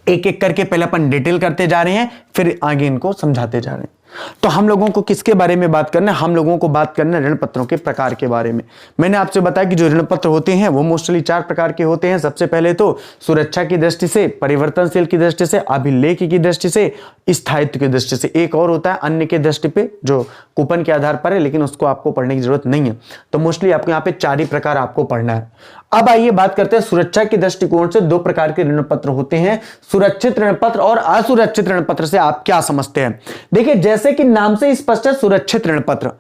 एक एक करके पहले अपन डिटेल करते जा रहे हैं, फिर आगे इनको समझाते जा रहे हैं। तो हम लोगों को किसके बारे में बात करना है, हम लोगों को बात करना है ऋण पत्रों के प्रकार के बारे में। मैंने आपसे बताया कि जो ऋण पत्र होते हैं वो मोस्टली 4 प्रकार के होते हैं। सबसे पहले तो सुरक्षा की दृष्टि से, परिवर्तनशील की दृष्टि से, अभिलेख की दृष्टि से, स्थायित्व की दृष्टि से। एक और होता है अन्य के दृष्टि पे, जो कूपन के आधार पर है, लेकिन उसको आपको पढ़ने की जरूरत नहीं है। तो मोस्टली आपको यहाँ पे 4 ही प्रकार आपको पढ़ना है। अब आइए बात करते हैं सुरक्षा के दृष्टिकोण से 2 प्रकार के ऋण पत्र होते हैं, सुरक्षित ऋण पत्र और असुरक्षित ऋण पत्र से आप क्या समझते हैं। देखिए, जैसे कि नाम से स्पष्ट है, सुरक्षित ऋण पत्र।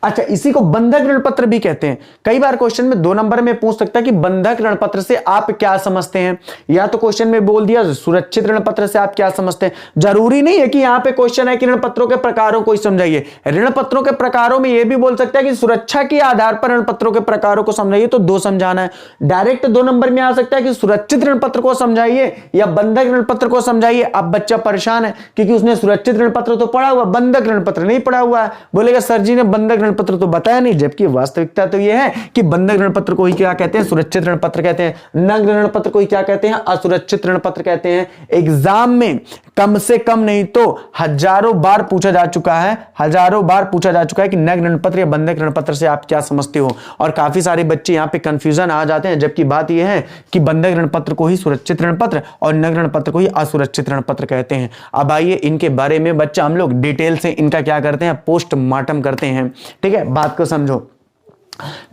अच्छा, इसी को बंधक ऋण पत्र भी कहते हैं। कई बार क्वेश्चन में 2 नंबर में पूछ सकता है कि बंधक ऋण पत्र से आप क्या समझते हैं, या तो क्वेश्चन में बोल दिया सुरक्षित ऋण पत्र से आप क्या समझते हैं। जरूरी नहीं है कि यहां पे क्वेश्चन है कि ऋण पत्रों के प्रकारों को ही समझाइए। ऋण पत्रों के प्रकारों में यह भी बोल सकता है कि सुरक्षा के आधार पर ऋण पत्रों के प्रकारों को समझाइए, तो 2 समझाना है। डायरेक्ट 2 नंबर में आ सकता है कि सुरक्षित ऋण पत्र को समझाइए या बंधक ऋण पत्र को समझाइए। अब बच्चा परेशान है क्योंकि उसने सुरक्षित ऋण पत्र तो पढ़ा हुआ, बंधक ऋण पत्र नहीं पढ़ा हुआ है। बोलेगा सर जी ने बंधक ऋण पत्र तो बताया नहीं, जबकि वास्तविकता तो यह है कि बंधक ऋण पत्र को ही क्या कहते हैं, सुरक्षित ऋण पत्र कहते हैं। नग्न ऋण पत्र को ही क्या कहते हैं, असुरक्षित ऋण पत्र कहते हैं। एग्जाम में कम से कम नहीं तो हजारों बार पूछा जा चुका है, हजारों बार पूछा जा चुका है कि नग्न ऋण पत्र या बंधक ऋण पत्र से आप क्या समझते हो। और काफी सारे बच्चे यहां पे कंफ्यूजन आ जाते हैं, जबकि बात यह है कि बंधक ऋण पत्र को ही सुरक्षित ऋण पत्र और नग्न ऋण पत्र को ही असुरक्षित ऋण पत्र कहते हैं। अब आइए इनके बारे में बच्चा हम लोग डिटेल से इनका क्या करते हैं, पोस्टमार्टम करते हैं। ठीक है, बात को समझो।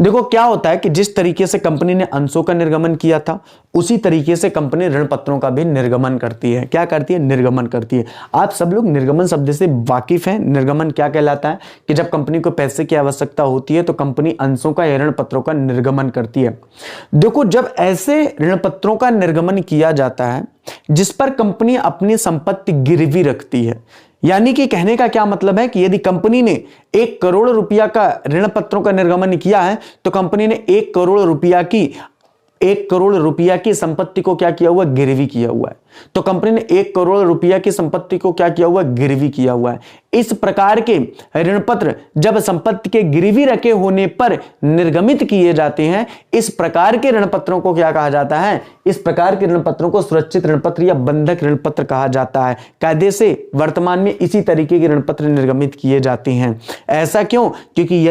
देखो क्या होता है कि जिस तरीके से कंपनी ने अंशों का निर्गमन किया था, उसी तरीके से कंपनी ऋण पत्रों का भी निर्गमन करती है। क्या करती है, निर्गमन करती है। आप सब लोग निर्गमन शब्द से वाकिफ हैं। निर्गमन क्या कहलाता है कि जब कंपनी को पैसे की आवश्यकता होती है तो कंपनी अंशों का या ऋण पत्रों का निर्गमन करती है। देखो, जब ऐसे ऋण पत्रों का निर्गमन किया जाता है जिस पर कंपनी अपनी संपत्ति गिरवी रखती है, यानी कि कहने का क्या मतलब है कि यदि कंपनी ने 1 करोड़ रुपया का ऋण पत्रों का निर्गमन किया है तो कंपनी ने 1 करोड़ रुपया की संपत्ति को क्या किया हुआ, गिरवी किया हुआ है। तो कंपनी ने 1 करोड़ रुपया की संपत्ति को क्या किया हुआ, गिरवी किया हुआ है। इस प्रकार के ऋण पत्र जब संपत्ति के गिरवी रखे होने पर निर्गमित किए जाते हैं, इस प्रकार के ऋण पत्रों को क्या कहा जाता है, इस प्रकार के ऋण पत्रों को सुरक्षित ऋण पत्र या बंधक ऋण पत्र कहा जाता है। कायदे से वर्तमान में इसी तरीके के ऋण पत्र निर्गमित किए जाते हैं। ऐसा क्यों, क्योंकि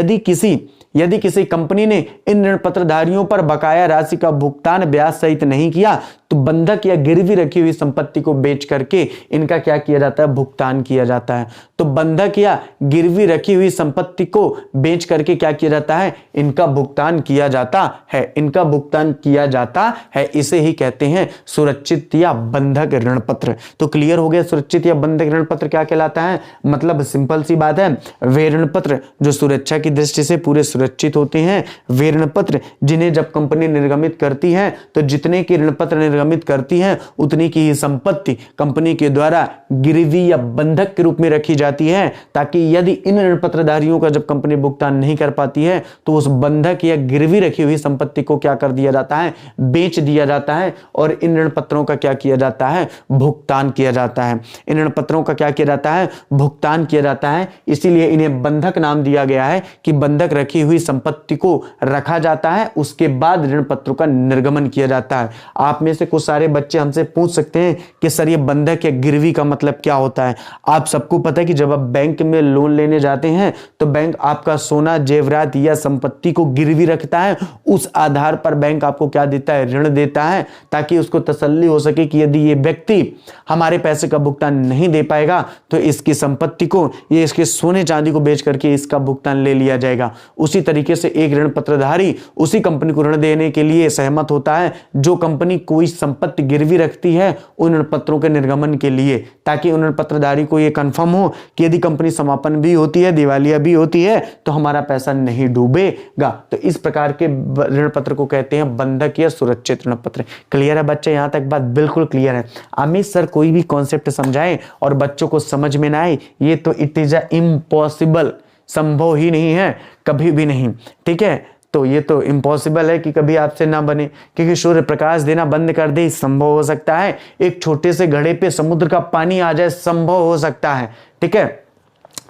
यदि किसी कंपनी ने इन ऋण पत्रधारियों पर बकाया राशि का भुगतान ब्याज सहित नहीं किया तो बंधक या गिरवी रखी हुई संपत्ति को बेच करके इनका क्या किया जाता है, भुगतान किया जाता है। तो बंधक या गिरवी रखी हुई संपत्ति को बेच करके क्या किया जाता है, इनका भुगतान किया जाता है, इनका भुगतान किया जाता है। इसे ही कहते हैं सुरक्षित या बंधक ऋण पत्र। तो क्लियर हो गया, सुरक्षित या बंधक ऋण पत्र क्या कहलाता है। मतलब सिंपल सी बात है, वे ऋण पत्र जो सुरक्षा की दृष्टि से पूरे सुरक्षित होते हैं, वे ऋण पत्र जिन्हें जब कंपनी निर्गमित करती है तो जितने के ऋण पत्र निर्गमित करती है उतनी की ही संपत्ति कंपनी के द्वारा गिरवी या बंधक के रूप में रखी जाती है, ताकि यदि इन ऋण पत्रधारियों का जब कंपनी भुगतान नहीं कर पाती है तो उस बंधक या गिरवी रखी हुई संपत्ति को क्या कर दिया जाता है, बेच दिया जाता है और इन ऋण पत्रों का क्या किया जाता है, भुगतान किया जाता है। इन ऋण पत्रों का क्या किया जाता है, भुगतान किया जाता है। इसीलिए इन्हें बंधक नाम दिया गया है कि बंधक रखी हुई हुई संपत्ति को रखा जाता है, उसके बाद ऋण पत्रों का निर्गमन किया जाता है। आप में से कुछ सारे बच्चे हमसे पूछ सकते हैं कि सर ये बंधक या गिरवी का मतलब क्या होता है। आप सबको पता है कि जब आप बैंक में लोन लेने जाते हैं तो बैंक आपका सोना जेवरात या संपत्ति को गिरवी रखता है, उस आधार पर बैंक आपको क्या देता है, ऋण देता है, ताकि उसको तसल्ली हो सके कि यदि ये व्यक्ति हमारे पैसे का भुगतान नहीं दे पाएगा तो इसकी संपत्ति को, ये इसके सोने चांदी को बेच करके इसका भुगतान ले लिया जाएगा। उसी तरीके से एक ऋण पत्रधारी उसी कंपनी को ऋण देने के लिए सहमत होता है जो कंपनी कोई संपत्ति गिरवी रखती है उन ऋण पत्रों के निर्गमन के लिए, ताकि उन ऋण पत्रधारी को यह कंफर्म हो कि यदि कंपनी समापन भी होती है, दिवालिया भी होती है, तो हमारा पैसा नहीं डूबेगा। तो इस प्रकार के ऋण पत्र को कहते हैं बंधक या सुरक्षित ऋण पत्र। क्लियर है बच्चे? यहां तक बात बिल्कुल क्लियर है। अमित सर कोई भी कॉन्सेप्ट समझाएं और बच्चों को समझ में ना आए, ये तो इट इज इम्पॉसिबल, संभव ही नहीं है, कभी भी नहीं। ठीक है, तो ये तो इम्पॉसिबल है कि कभी आपसे ना बने, क्योंकि सूर्य प्रकाश देना बंद कर दे, संभव हो सकता है। एक छोटे से घड़े पे समुद्र का पानी आ जाए, संभव हो सकता है। ठीक है,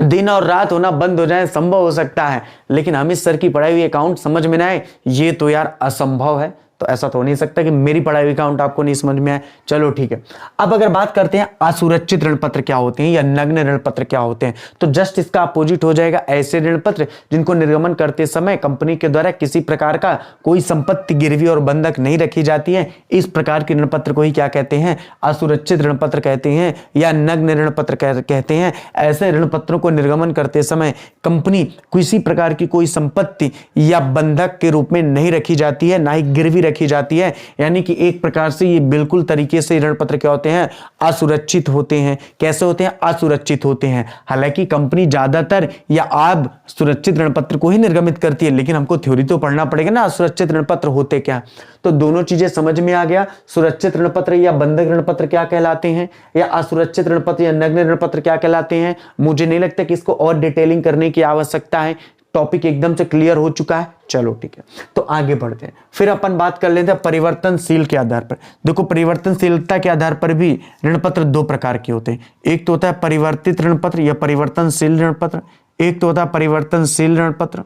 दिन और रात होना बंद हो जाए, संभव हो सकता है। लेकिन अमित सर की पढ़ाई हुई अकाउंट समझ में ना आए, ये तो यार असंभव है। तो ऐसा तो हो नहीं सकता कि मेरी पढ़ाई हुई अकाउंट आपको नहीं समझ में आए। चलो ठीक है, अब अगर बात करते हैं असुरक्षित ऋण पत्र क्या होते हैं या नग्न ऋण पत्र क्या होते हैं, तो जस्ट इसका अपोजिट हो जाएगा ऐसे ऋण पत्र जिनको निर्गमन करते समय कंपनी के द्वारा किसी प्रकार का कोई संपत्ति गिरवी और बंधक नहीं रखी जाती है। इस प्रकार के ऋण पत्र को ही क्या कहते हैं, असुरक्षित ऋण पत्र कहते हैं या नग्न ऋण पत्र कहते हैं। ऐसे ऋण पत्रों को निर्गमन करते समय कंपनी किसी प्रकार की कोई संपत्ति या बंधक के रूप में नहीं रखी जाती है, ना ही गिरवी रखी जाती है। यानी कि एक प्रकार से ये बिल्कुल तरीके से ऋण पत्र क्या होते हैं, असुरक्षित होते हैं। कैसे होते हैं, असुरक्षित होते हैं। हालांकि कंपनी ज्यादातर या आप सुरक्षित ऋण पत्र को ही निर्गमित करती है, लेकिन हमको थ्योरी तो पढ़ना पड़ेगा ना, असुरक्षित ऋण पत्र होते क्या। तो दोनों चीजें समझ में आ गया, सुरक्षित ऋण पत्र या बंधक ऋण पत्र क्या कहलाते हैं, या असुरक्षित ऋण पत्र या नग्न ऋण पत्र क्या कहलाते हैं। मुझे नहीं लगता कि इसको और डिटेलिंग करने की आवश्यकता है, टॉपिक एकदम से क्लियर हो चुका है। चलो ठीक है, तो आगे बढ़ते हैं। फिर अपन बात कर लेते हैं परिवर्तनशील के आधार पर। देखो, परिवर्तनशीलता के आधार पर भी ऋण पत्र दो प्रकार के होते हैं। एक तो होता है परिवर्तित ऋण पत्र या परिवर्तनशील ऋण पत्र, एक तो होता है परिवर्तनशील ऋण पत्र,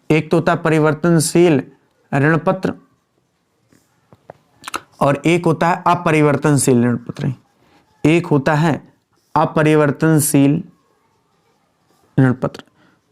एक तो होता है परिवर्तनशील ऋण पत्र और एक होता है अपरिवर्तनशील ऋण पत्र। एक होता है अपरिवर्तनशील ऋण पत्र,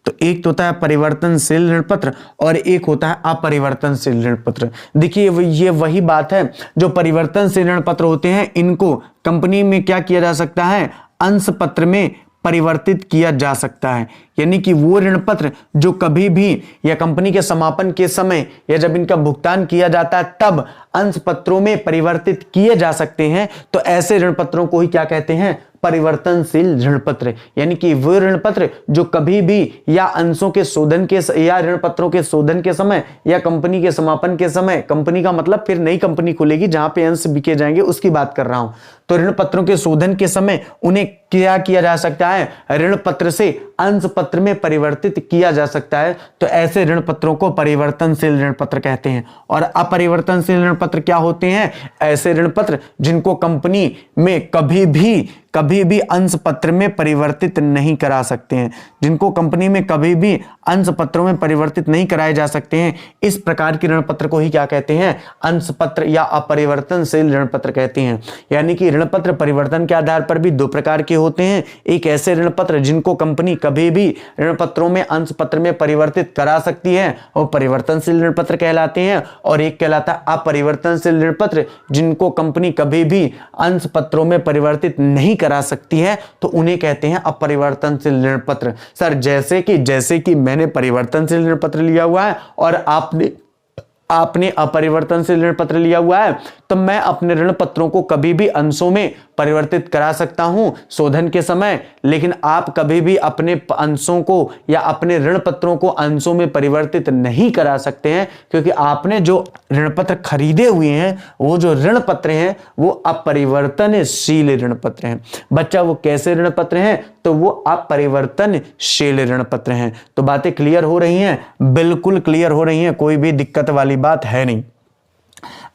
तो एक तो होता है परिवर्तनशील ऋण पत्र और एक होता है अपरिवर्तनशील ऋण पत्र। देखिए, ये वही बात है, जो परिवर्तनशील ऋण पत्र होते हैं इनको कंपनी में क्या किया जा सकता है, अंश पत्र में परिवर्तित किया जा सकता है। यानी कि वो ऋण पत्र जो कभी भी या कंपनी के समापन के समय या जब इनका भुगतान किया जाता है तब अंश पत्रों में परिवर्तित किए जा सकते हैं, तो ऐसे ऋण पत्रों को ही क्या कहते हैं, परिवर्तनशील ऋण पत्र। यानी कि वो ऋण पत्र जो कभी भी या अंशों के शोधन के या ऋण पत्रों के शोधन के समय या कंपनी के समापन के समय, कंपनी का मतलब फिर नई कंपनी खुलेगी जहां पे अंश बिके जाएंगे उसकी बात कर रहा हूं, तो ऋण पत्रों के शोधन के समय उन्हें क्या किया जा सकता है, ऋण पत्र से अंश पत्र में परिवर्तित किया जा सकता है। तो ऐसे ऋण पत्रों को परिवर्तनशील ऋण पत्र कहते हैं। और अपरिवर्तनशील ऋण पत्र क्या होते हैं, ऐसे ऋण पत्र जिनको कंपनी में कभी भी अंश पत्र में परिवर्तित नहीं करा सकते हैं, जिनको कंपनी में कभी भी अंश पत्रों में परिवर्तित नहीं कराए जा सकते हैं। इस प्रकार के ऋण पत्र को ही क्या कहते हैं, अंश पत्र या अपरिवर्तनशील ऋण पत्र कहते हैं। यानी कि ऋण पत्र परिवर्तन के आधार पर भी दो प्रकार के होते हैं। एक ऐसे ऋण पत्र जिनको कंपनी कभी भी ऋण पत्रों में अंश पत्र में परिवर्तित करा सकती है, वो परिवर्तनशील ऋण पत्र कहलाते हैं। और एक कहलाता है अपरिवर्तनशील ऋण पत्र, जिनको कंपनी कभी भी अंश पत्रों में परिवर्तित नहीं करा सकती है, तो उन्हें कहते हैं अपरिवर्तनशील ऋण पत्र। सर जैसे कि मैंने परिवर्तनशील ऋण पत्र लिया हुआ है और आपने अपरिवर्तनशील ऋण पत्र लिया हुआ है, तो मैं अपने ऋण पत्रों को कभी भी अंशों में परिवर्तित करा सकता हूं शोधन के समय, लेकिन आप कभी भी अपने अंशों को या अपने ऋण पत्रों को अंशों में परिवर्तित नहीं करा सकते हैं, क्योंकि आपने जो ऋण पत्र खरीदे हुए हैं वो जो ऋण पत्र हैं वो अपरिवर्तनशील ऋण पत्र हैं। बच्चा, वो कैसे ऋण पत्र हैं, तो वो अपरिवर्तनशील ऋण पत्र हैं। तो बातें क्लियर हो रही हैं, बिल्कुल क्लियर हो रही हैं, कोई भी दिक्कत वाली बात है नहीं।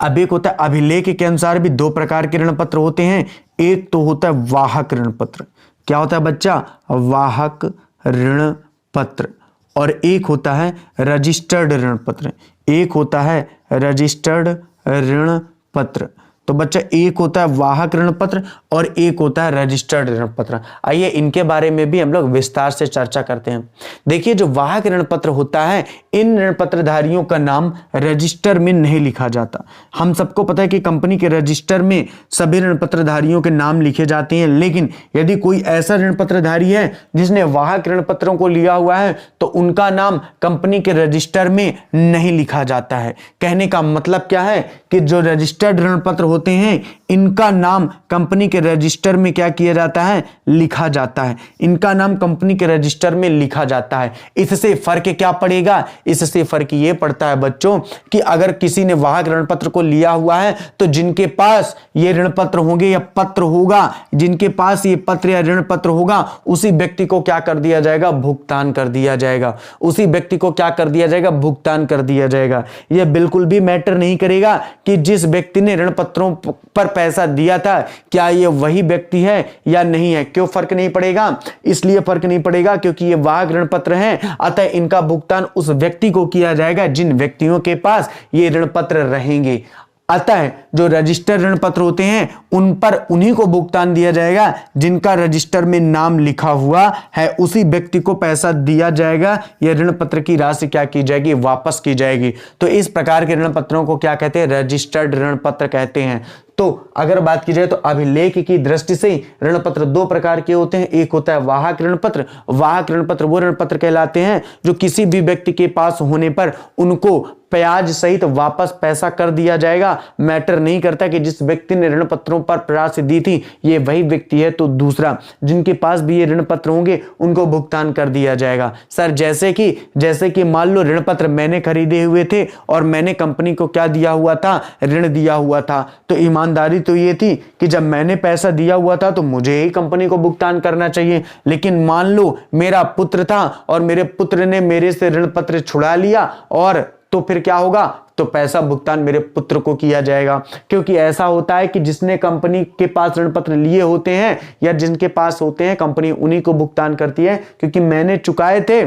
अब एक होता है अभिलेख के अनुसार भी दो प्रकार के ऋण पत्र होते हैं। एक तो होता है वाहक ऋण पत्र। क्या होता है बच्चा, वाहक ऋण पत्र। और एक होता है रजिस्टर्ड ऋण पत्र। एक होता है रजिस्टर्ड ऋण पत्र। तो बच्चा एक होता है वाहक ऋण पत्र और एक होता है रजिस्टर्ड ऋण पत्र। आइए इनके बारे में भी हम लोग विस्तार से चर्चा करते हैं। देखिए जो वाहक ऋण पत्र होता है, इन ऋण पत्रधारियों का नाम रजिस्टर में नहीं लिखा जाता। हम सबको पता है कि कंपनी के रजिस्टर में सभी ऋण पत्रधारियों के नाम लिखे जाते हैं, लेकिन यदि कोई ऐसा ऋण पत्रधारी है जिसने वाहक ऋण पत्रों को लिया हुआ है तो उनका नाम कंपनी के रजिस्टर में नहीं लिखा जाता है। कहने का मतलब क्या है कि जो रजिस्टर्ड ऋण पत्र होते हैं इनका नाम कंपनी के रजिस्टर में क्या किया जाता है, लिखा जाता है। इनका नाम कंपनी के रजिस्टर में लिखा जाता है। इससे फर्क क्या पड़ेगा? इससे फर्क ये पड़ता है बच्चों कि अगर किसी ने वाहक ऋण पत्र को लिया हुआ है तो जिनके पास ये ऋण पत्र होंगे या पत्र होगा, जिनके पास ये पत्र या ऋण पत्र होगा, उसी व्यक्ति को क्या कर दिया जाएगा, भुगतान कर दिया जाएगा। उसी व्यक्ति को क्या कर दिया जाएगा, भुगतान कर दिया जाएगा। यह बिल्कुल भी मैटर नहीं करेगा कि जिस व्यक्ति ने ऋण पत्रों पर पैसा दिया था क्या ये वही व्यक्ति है या नहीं है। क्यों फर्क नहीं पड़ेगा? इसलिए फर्क नहीं पड़ेगा क्योंकि ये वाहक ऋण पत्र हैं, अतः इनका भुगतान उस व्यक्ति को किया जाएगा जिन व्यक्तियों के पास ये ऋण पत्र रहेंगे। अतः जो रजिस्टर ऋण पत्र होते हैं उन पर उन्हीं को भुगतान दिया जाएगा जिनका रजिस्टर में नाम लिखा हुआ है। उसी व्यक्ति को पैसा दिया जाएगा, यह ऋण पत्र की राशि क्या की जाएगी, वापस की जाएगी। तो इस प्रकार के ऋण पत्रों को क्या कहते हैं, रजिस्टर्ड ऋण पत्र कहते हैं। तो अगर बात की जाए तो अभिलेख की दृष्टि से ऋण पत्र दो प्रकार के होते हैं। एक होता है वाहक ऋण पत्र। वाहक ऋण पत्र वो ऋण पत्र कहलाते हैं जो किसी भी व्यक्ति के पास होने पर उनको ब्याज सहित वापस पैसा कर दिया जाएगा। मैटर नहीं करता कि जिस व्यक्ति ने ऋण पत्रों पर राशि दी थी ये वही व्यक्ति है तो दूसरा, जिनके पास भी ये ऋण पत्र होंगे उनको भुगतान कर दिया जाएगा। सर जैसे कि मान लो ऋण पत्र मैंने खरीदे हुए थे और मैंने कंपनी को क्या दिया हुआ था, ऋण दिया हुआ था। तो ईमानदारी तो ये थी कि जब मैंने पैसा दिया हुआ था तो मुझे ही कंपनी को भुगतान करना चाहिए। लेकिन मान लो मेरा पुत्र था और मेरे पुत्र ने मेरे से ऋण पत्र छुड़ा लिया, और तो फिर क्या होगा, तो पैसा भुगतान मेरे पुत्र को किया जाएगा। क्योंकि ऐसा होता है कि जिसने कंपनी के पास ऋण पत्र लिए होते हैं या जिनके पास होते हैं कंपनी उन्हीं को भुगतान करती है, क्योंकि मैंने चुकाए थे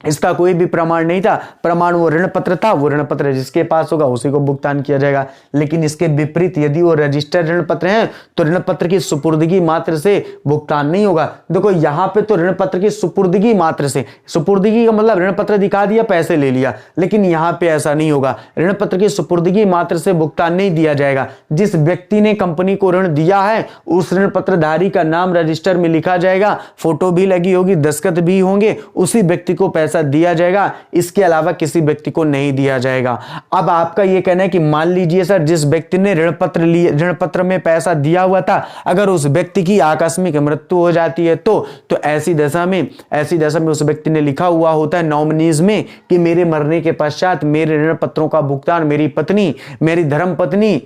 इसका कोई भी प्रमाण नहीं था। प्रमाण वो ऋण पत्र था, वो ऋण पत्र जिसके पास होगा उसी को भुगतान किया जाएगा। लेकिन इसके विपरीत यदि वो रजिस्टर्ड ऋण पत्र हैं तो ऋण पत्र की सुपुर्दगी मात्र से भुगतान नहीं होगा। देखो यहाँ पे तो ऋण पत्र की सुपुर्दगी मात्र से, सुपुर्दगी का मतलब ऋण पत्र दिखा दिया पैसे ले लिया, लेकिन यहाँ पे ऐसा नहीं होगा। ऋण पत्र की सुपुर्दगी मात्र से भुगतान नहीं दिया जाएगा। जिस व्यक्ति ने कंपनी को ऋण दिया है उस ऋण पत्रधारी का नाम रजिस्टर में लिखा जाएगा, फोटो भी लगी होगी, दस्तखत भी होंगे, उसी व्यक्ति को पैसा दिया जाएगा। इसके अलावा किसी व्यक्ति को नहीं दिया जाएगा। अब आपका यह कहना है कि मान लीजिए सर जिस व्यक्ति ने ऋण पत्र में पैसा दिया हुआ था अगर उस व्यक्ति की आकस्मिक मृत्यु हो जाती है तो ऐसी दशा में उस व्यक्ति ने लिखा हुआ होता है नॉमिनीज में कि मेरे मरने के पश्चात मेरे ऋण पत्रों का भुगतान मेरी पत्नी, मेरी धर्म पत्नी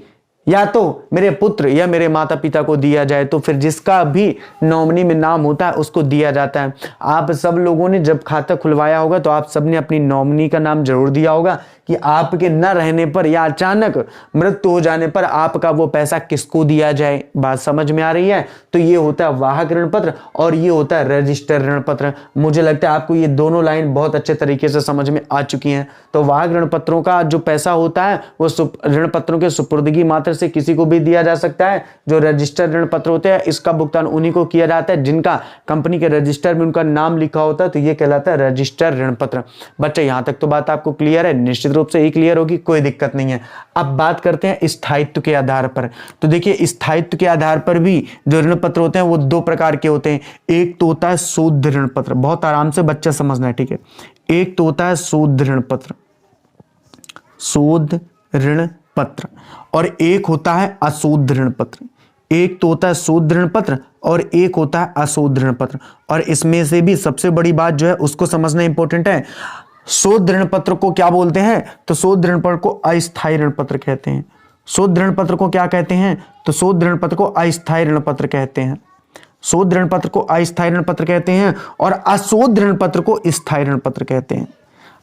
या तो मेरे पुत्र या मेरे माता पिता को दिया जाए। तो फिर जिसका भी नॉमिनी में नाम होता है उसको दिया जाता है। आप सब लोगों ने जब खाता खुलवाया होगा तो आप सबने अपनी नॉमिनी का नाम जरूर दिया होगा कि आपके न रहने पर या अचानक मृत्यु हो जाने पर आपका वो पैसा किसको दिया जाए। बात समझ में आ रही है? तो ये होता है वाहक ऋण पत्र और ये होता है रजिस्टर्ड ऋण पत्र। मुझे लगता है आपको ये दोनों लाइन बहुत अच्छे तरीके से समझ में आ चुकी हैं। तो वाहक ऋण पत्रों का जो पैसा होता है वो ऋण पत्रों के सुपुर्दगी मात्र से किसी को भी दिया जा सकता है। जो रजिस्टर्ड ऋण पत्र होते हैं इसका भुगतान उन्हीं को किया जाता है जिनका कंपनी के रजिस्टर में उनका नाम लिखा होता है, तो ये कहलाता है रजिस्टर्ड ऋण पत्र। बच्चे यहां तक तो बात आपको क्लियर है, निश्चित रूप से ही क्लियर होगी, कोई दिक्कत नहीं है। अब बात करते हैं स्थायित्व के आधार पर। तो देखिए स्थायित्व के आधार पर भी जो ऋण पत्र होते हैं वो दो प्रकार के होते हैं। एक तो होता है शुद्ध ऋण पत्र, बहुत आराम से बच्चा समझना है, ठीक है। एक तो होता है शुद्ध ऋण पत्र, शुद्ध ऋण पत्र, और एक होता है अशुद्ध ऋण पत्र। एक तो होता है शुद्ध ऋण पत्र और एक होता है अशुद्ध ऋण पत्र। और इसमें से भी सबसे बड़ी बात जो है उसको समझना इंपॉर्टेंट है। शुद्ध ऋण पत्र को क्या बोलते हैं? तो शुद्ध ऋण पत्र को अस्थायी ऋण पत्र कहते हैं। शुद्ध ऋण पत्र को क्या कहते हैं? तो शुद्ध ऋण पत्र को अस्थायी ऋण पत्र कहते हैं। शुद्ध ऋण पत्र को अस्थायी ऋण पत्र कहते हैं और अशुद्ध ऋण पत्र को स्थायी ऋण पत्र कहते हैं।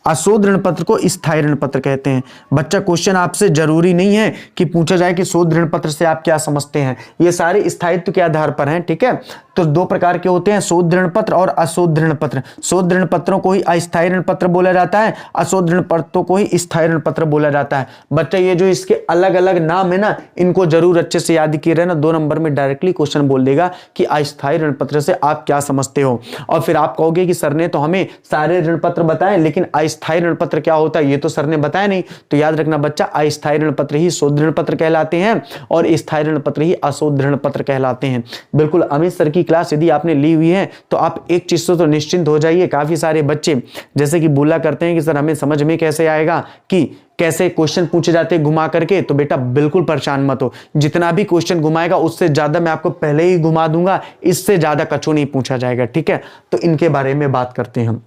अशुद्ध ऋण पत्र को स्थायी ऋण पत्र कहते हैं। बच्चा क्वेश्चन आपसे जरूरी नहीं है कि पूछा जाए कि शुद्ध ऋण पत्र से आप क्या समझते हैं, ये सारे स्थायित्व के आधार पर हैं, ठीक है। तो दो प्रकार के होते हैं, शोध ऋण पत्र और अशोध ऋण पत्र। शोध ऋण पत्रों को ही अस्थायी ऋण पत्र बोला जाता है, अशोध ऋण पत्रों को ही स्थायी ऋण पत्र बोला जाता है। बच्चा ये जो इसके अलग अलग नाम है ना, इनको जरूर अच्छे से याद किए रहना। 2 नंबर में डायरेक्टली क्वेश्चन बोल देगा कि अस्थायी ऋण पत्र से आप क्या समझते हो, और फिर आप कहोगे कि सर ने तो हमें सारे ऋण पत्र बताए, लेकिन अस्थायी ऋण पत्र क्या होता है ये तो सर ने बताया नहीं। तो याद रखना बच्चा, अस्थायी ऋण पत्र ही शोध ऋण पत्र कहलाते हैं और स्थायी ऋण पत्र ही अशोध ऋण पत्र कहलाते हैं। बिल्कुल अमित सर की क्लास यदि आपने ली हुई है तो आप एक चीज से तो निश्चिंत हो जाइए। काफी सारे बच्चे जैसे कि बोला करते हैं कि सर हमें समझ में कैसे आएगा कि कैसे क्वेश्चन पूछे जाते हैं घुमा करके, तो बेटा बिल्कुल परेशान मत हो। जितना भी क्वेश्चन घुमाएगा उससे ज्यादा मैं आपको पहले ही घुमा दूंगा, इससे ज्यादा कछु नहीं पूछा जाएगा, ठीक है। तो इनके बारे में बात करते हैं हम।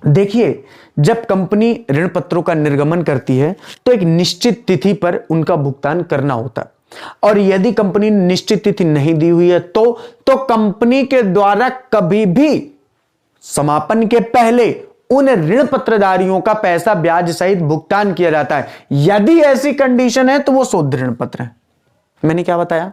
देखिए, जब कंपनी ऋण पत्रों का निर्गमन करती है तो एक निश्चित तिथि पर उनका भुगतान करना होता है, और यदि कंपनी ने निश्चित तिथि नहीं दी हुई है तो कंपनी के द्वारा कभी भी समापन के पहले उन ऋण पत्रधारियों का पैसा ब्याज सहित भुगतान किया जाता है। यदि ऐसी कंडीशन है तो वो शोध ऋण पत्र है। मैंने क्या बताया?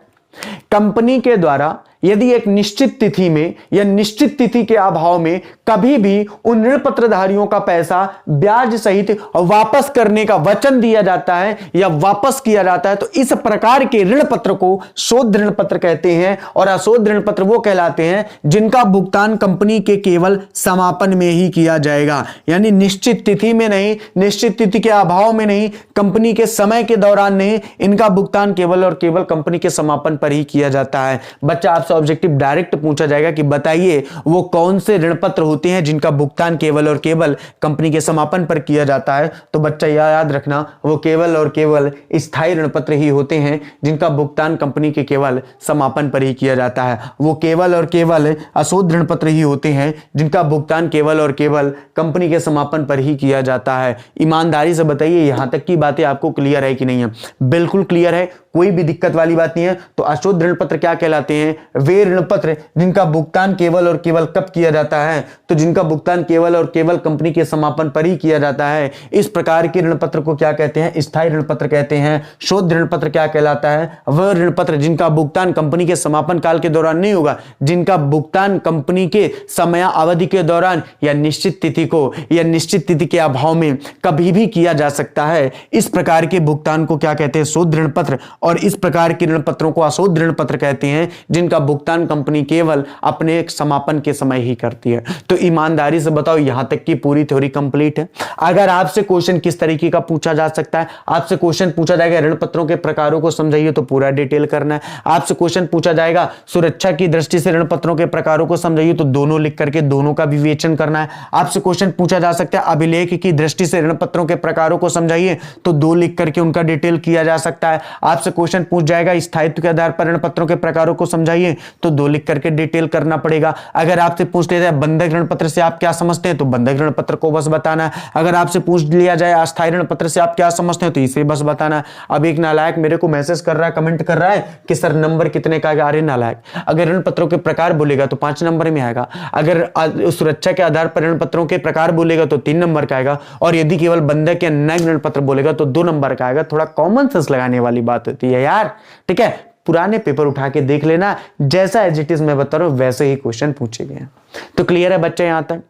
कंपनी के द्वारा यदि एक निश्चित तिथि में या निश्चित तिथि के अभाव में कभी भी उन ऋण पत्रधारियों का पैसा ब्याज सहित वापस करने का वचन दिया जाता है या वापस किया जाता है, तो इस प्रकार के ऋण पत्र को शोध ऋण पत्र कहते हैं। और अशोध ऋण पत्र वो कहलाते हैं जिनका भुगतान कंपनी के केवल समापन में ही किया जाएगा, यानी निश्चित तिथि में नहीं, निश्चित तिथि के अभाव में नहीं, कंपनी के समय के दौरान नहीं, इनका भुगतान केवल और केवल कंपनी के समापन पर ही किया जाता है। बच्चा आपसे ऑब्जेक्टिव डायरेक्ट पूछा जाएगा कि बताइए वो कौन से ऋण पत्र होते हैं जिनका भुगतान केवल और केवल कंपनी के समापन पर किया जाता है। तो बच्चा याद रखना, वो केवल और केवल स्थायी ऋण पत्र ही होते हैं जिनका भुगतान कंपनी के केवल समापन पर ही किया जाता है। वो केवल और केवल अशोध ऋण पत्र ही होते हैं जिनका भुगतान केवल और केवल कंपनी के समापन पर ही किया जाता है। ईमानदारी से बताइए यहां तक की बातें आपको क्लियर है कि नहीं है? बिल्कुल क्लियर है, कोई भी दिक्कत वाली बात नहीं है। तो अशोध ऋण पत्र क्या कहलाते हैं? वे ऋण पत्र जिनका भुगतान केवल और केवल कब किया जाता है? तो जिनका भुगतान केवल और केवल कंपनी के समापन पर ही किया जाता है। इस प्रकार के ऋण पत्र को क्या कहते हैं? स्थायी ऋण पत्र कहते हैं। शोध ऋण पत्र क्या कहलाता है? वह ऋण पत्र जिनका भुगतान कंपनी के समापन काल के दौरान नहीं होगा, जिनका भुगतान कंपनी के समय अवधि के दौरान या निश्चित तिथि को या निश्चित तिथि के अभाव में कभी भी किया जा सकता है। इस प्रकार के भुगतान को क्या कहते हैं? शोध ऋण पत्र। और इस प्रकार के ऋण पत्रों को अशोध ऋण पत्र कहते हैं जिनका भुगतान कंपनी केवल अपने समापन के समय ही करती है। तो ईमानदारी से बताओ यहां तक की पूरी थ्योरी कंप्लीट है। अगर आपसे क्वेश्चन किस तरीके का पूछा जा सकता है, आपसे क्वेश्चन पूछा जाएगा ऋण पत्रों के प्रकारों को समझाइए तो पूरा डिटेल करना है। आपसे क्वेश्चन पूछा जाएगा सुरक्षा की दृष्टि से ऋण पत्रों के प्रकारों को समझाइए तो दोनों लिख करके दोनों का विवेचन करना है। आपसे क्वेश्चन पूछा जा सकता है अभिलेख की दृष्टि से ऋण पत्रों के प्रकारों को समझाइए तो 2 लिख करके उनका डिटेल किया जा सकता है। आपसे क्वेश्चन पूछ जाएगा स्थायित्व के आधार पर ऋण पत्रों के प्रकारों को समझाइए तो 2 लिख करके डिटेल करना पड़ेगा। अगर आपसे पूछ लिया जाए बंधक ऋण पत्र से आप क्या समझते हैं तो बंधक ऋण पत्र को बस बताना है। अगर आपसे पूछ लिया जाए अस्थायी ऋण पत्र से आप क्या समझते हैं तो इसे बस बताना है। अब एक नालायक मेरे को मैसेज कर रहा है, कमेंट कर रहा है कि सर नंबर कितने का? अरे नालायक, अगर ऋण पत्रों के प्रकार बोलेगा तो 5 नंबर में आएगा, अगर सुरक्षा के आधार पर ऋण पत्रों के प्रकार बोलेगा तो 3 नंबर का आएगा, और यदि केवल बंधक या नग ऋण पत्र बोलेगा तो 2 नंबर का आएगा। थोड़ा कॉमन सेंस लगाने वाली बात होती है यार, ठीक है। पुराने पेपर उठा के देख लेना, जैसा एज इट इज मैं बता रहा हूं वैसे ही क्वेश्चन पूछे गए हैं। तो क्लियर है बच्चे? यहां तक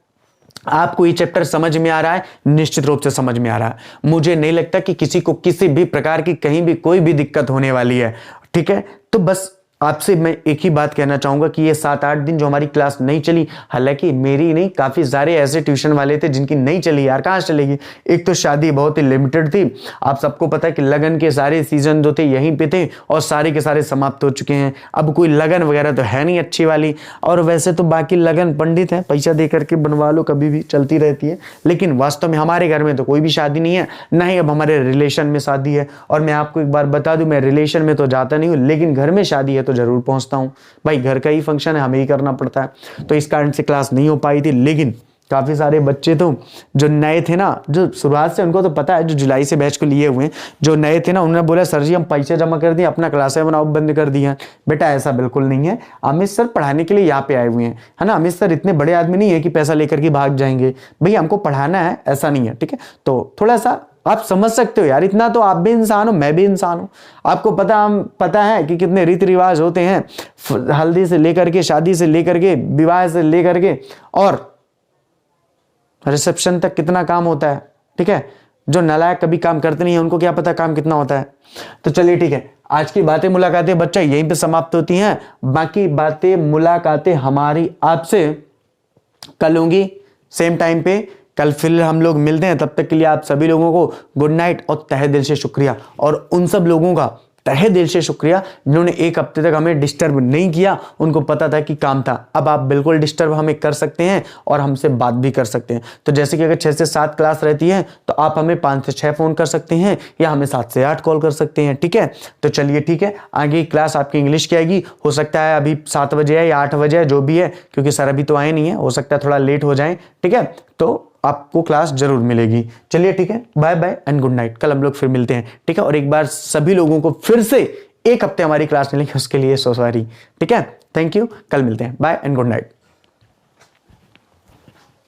आपको ये चैप्टर समझ में आ रहा है? निश्चित रूप से समझ में आ रहा है। मुझे नहीं लगता कि किसी को किसी भी प्रकार की कहीं भी कोई भी दिक्कत होने वाली है, ठीक है। तो बस आपसे मैं एक ही बात कहना चाहूंगा कि ये 7-8 दिन जो हमारी क्लास नहीं चली, हालांकि मेरी नहीं, काफी सारे ऐसे ट्यूशन वाले थे जिनकी नहीं चली यार, कहां चलेगी। एक तो शादी बहुत ही लिमिटेड थी, आप सबको पता है कि लगन के सारे सीजन जो थे यहीं पे थे और सारे के सारे समाप्त हो चुके हैं। अब कोई लगन वगैरह तो है नहीं अच्छी वाली, और वैसे तो बाकी लगन पंडित है, पैसा दे करके बनवा लो, कभी भी चलती रहती है। लेकिन वास्तव में हमारे घर में तो कोई भी शादी नहीं है, ना ही अब हमारे रिलेशन में शादी है। और मैं आपको एक बार बता दूं, मैं रिलेशन में तो जाता नहीं हूं, लेकिन घर में शादी है तो जरूर पहुंचता हूं। भाई घर का ही फंक्शन है, हमें ही करना पड़ता है। तो इस कारण से क्लास नहीं हो पाई थी। लेकिन काफी सारे बच्चे तो जो नए थे ना, जो शुरुआत से उनको तो पता है, जो जुलाई से बैच को लिए हुए हैं, जो नए थे ना, उन्होंने बोला सर जी हम पैसे जमा कर दिए, अपना क्लासें बनाओ बंद कर दिया। बेटा ऐसा बिल्कुल नहीं है। अमित सर पढ़ाने के लिए यहाँ पे आए हुए हैं, है ना। अमित सर इतने बड़े आदमी नहीं है कि पैसा लेकर के भाग जाएंगे। भैया हमको पढ़ाना है, ऐसा नहीं है, ठीक है। तो थोड़ा सा आप समझ सकते हो यार, इतना तो आप भी इंसान हो, मैं भी इंसान हूं। आपको पता है कि कितने रीति रिवाज होते हैं, हल्दी से लेकर के, शादी से लेकर के, विवाह से लेकर के और रिसेप्शन तक कितना काम होता है। ठीक है, जो नालायक कभी काम करते नहीं है उनको क्या पता काम कितना होता है। तो चलिए ठीक है, आज की बातें मुलाकातें बच्चा यहीं पे समाप्त होती हैं। बाकी बातें मुलाकातें हमारी आपसे कल होंगी सेम टाइम पे। कल फिर हम लोग मिलते हैं, तब तक के लिए आप सभी लोगों को गुड नाइट और तहे दिल से शुक्रिया। और उन सब लोगों का तहे दिल से शुक्रिया जिन्होंने एक हफ्ते तक हमें डिस्टर्ब नहीं किया, उनको पता था कि काम था। अब आप बिल्कुल डिस्टर्ब हमें कर सकते हैं और हमसे बात भी कर सकते हैं। तो जैसे कि अगर 6 से 7 क्लास रहती है तो आप हमें 5 से 6 फोन कर सकते हैं या हमें 7 से 8 कॉल कर सकते हैं। ठीक है, तो चलिए ठीक है, आगे क्लास आपकी इंग्लिश की आएगी। हो सकता है अभी 7 बजे है या 8 बजे है, जो भी है, क्योंकि सर अभी तो आए नहीं है, हो सकता है थोड़ा लेट हो जाए। ठीक है, तो आपको क्लास जरूर मिलेगी। चलिए ठीक है, bye bye and good night. कल हम लोग फिर मिलते हैं। ठीक है, और एक बार सभी लोगों को फिर से एक हफ्ते हमारी क्लास मिलेगी, उसके लिए सो सॉरी। ठीक है, थैंक यू, कल मिलते हैं, बाय एंड गुड नाइट।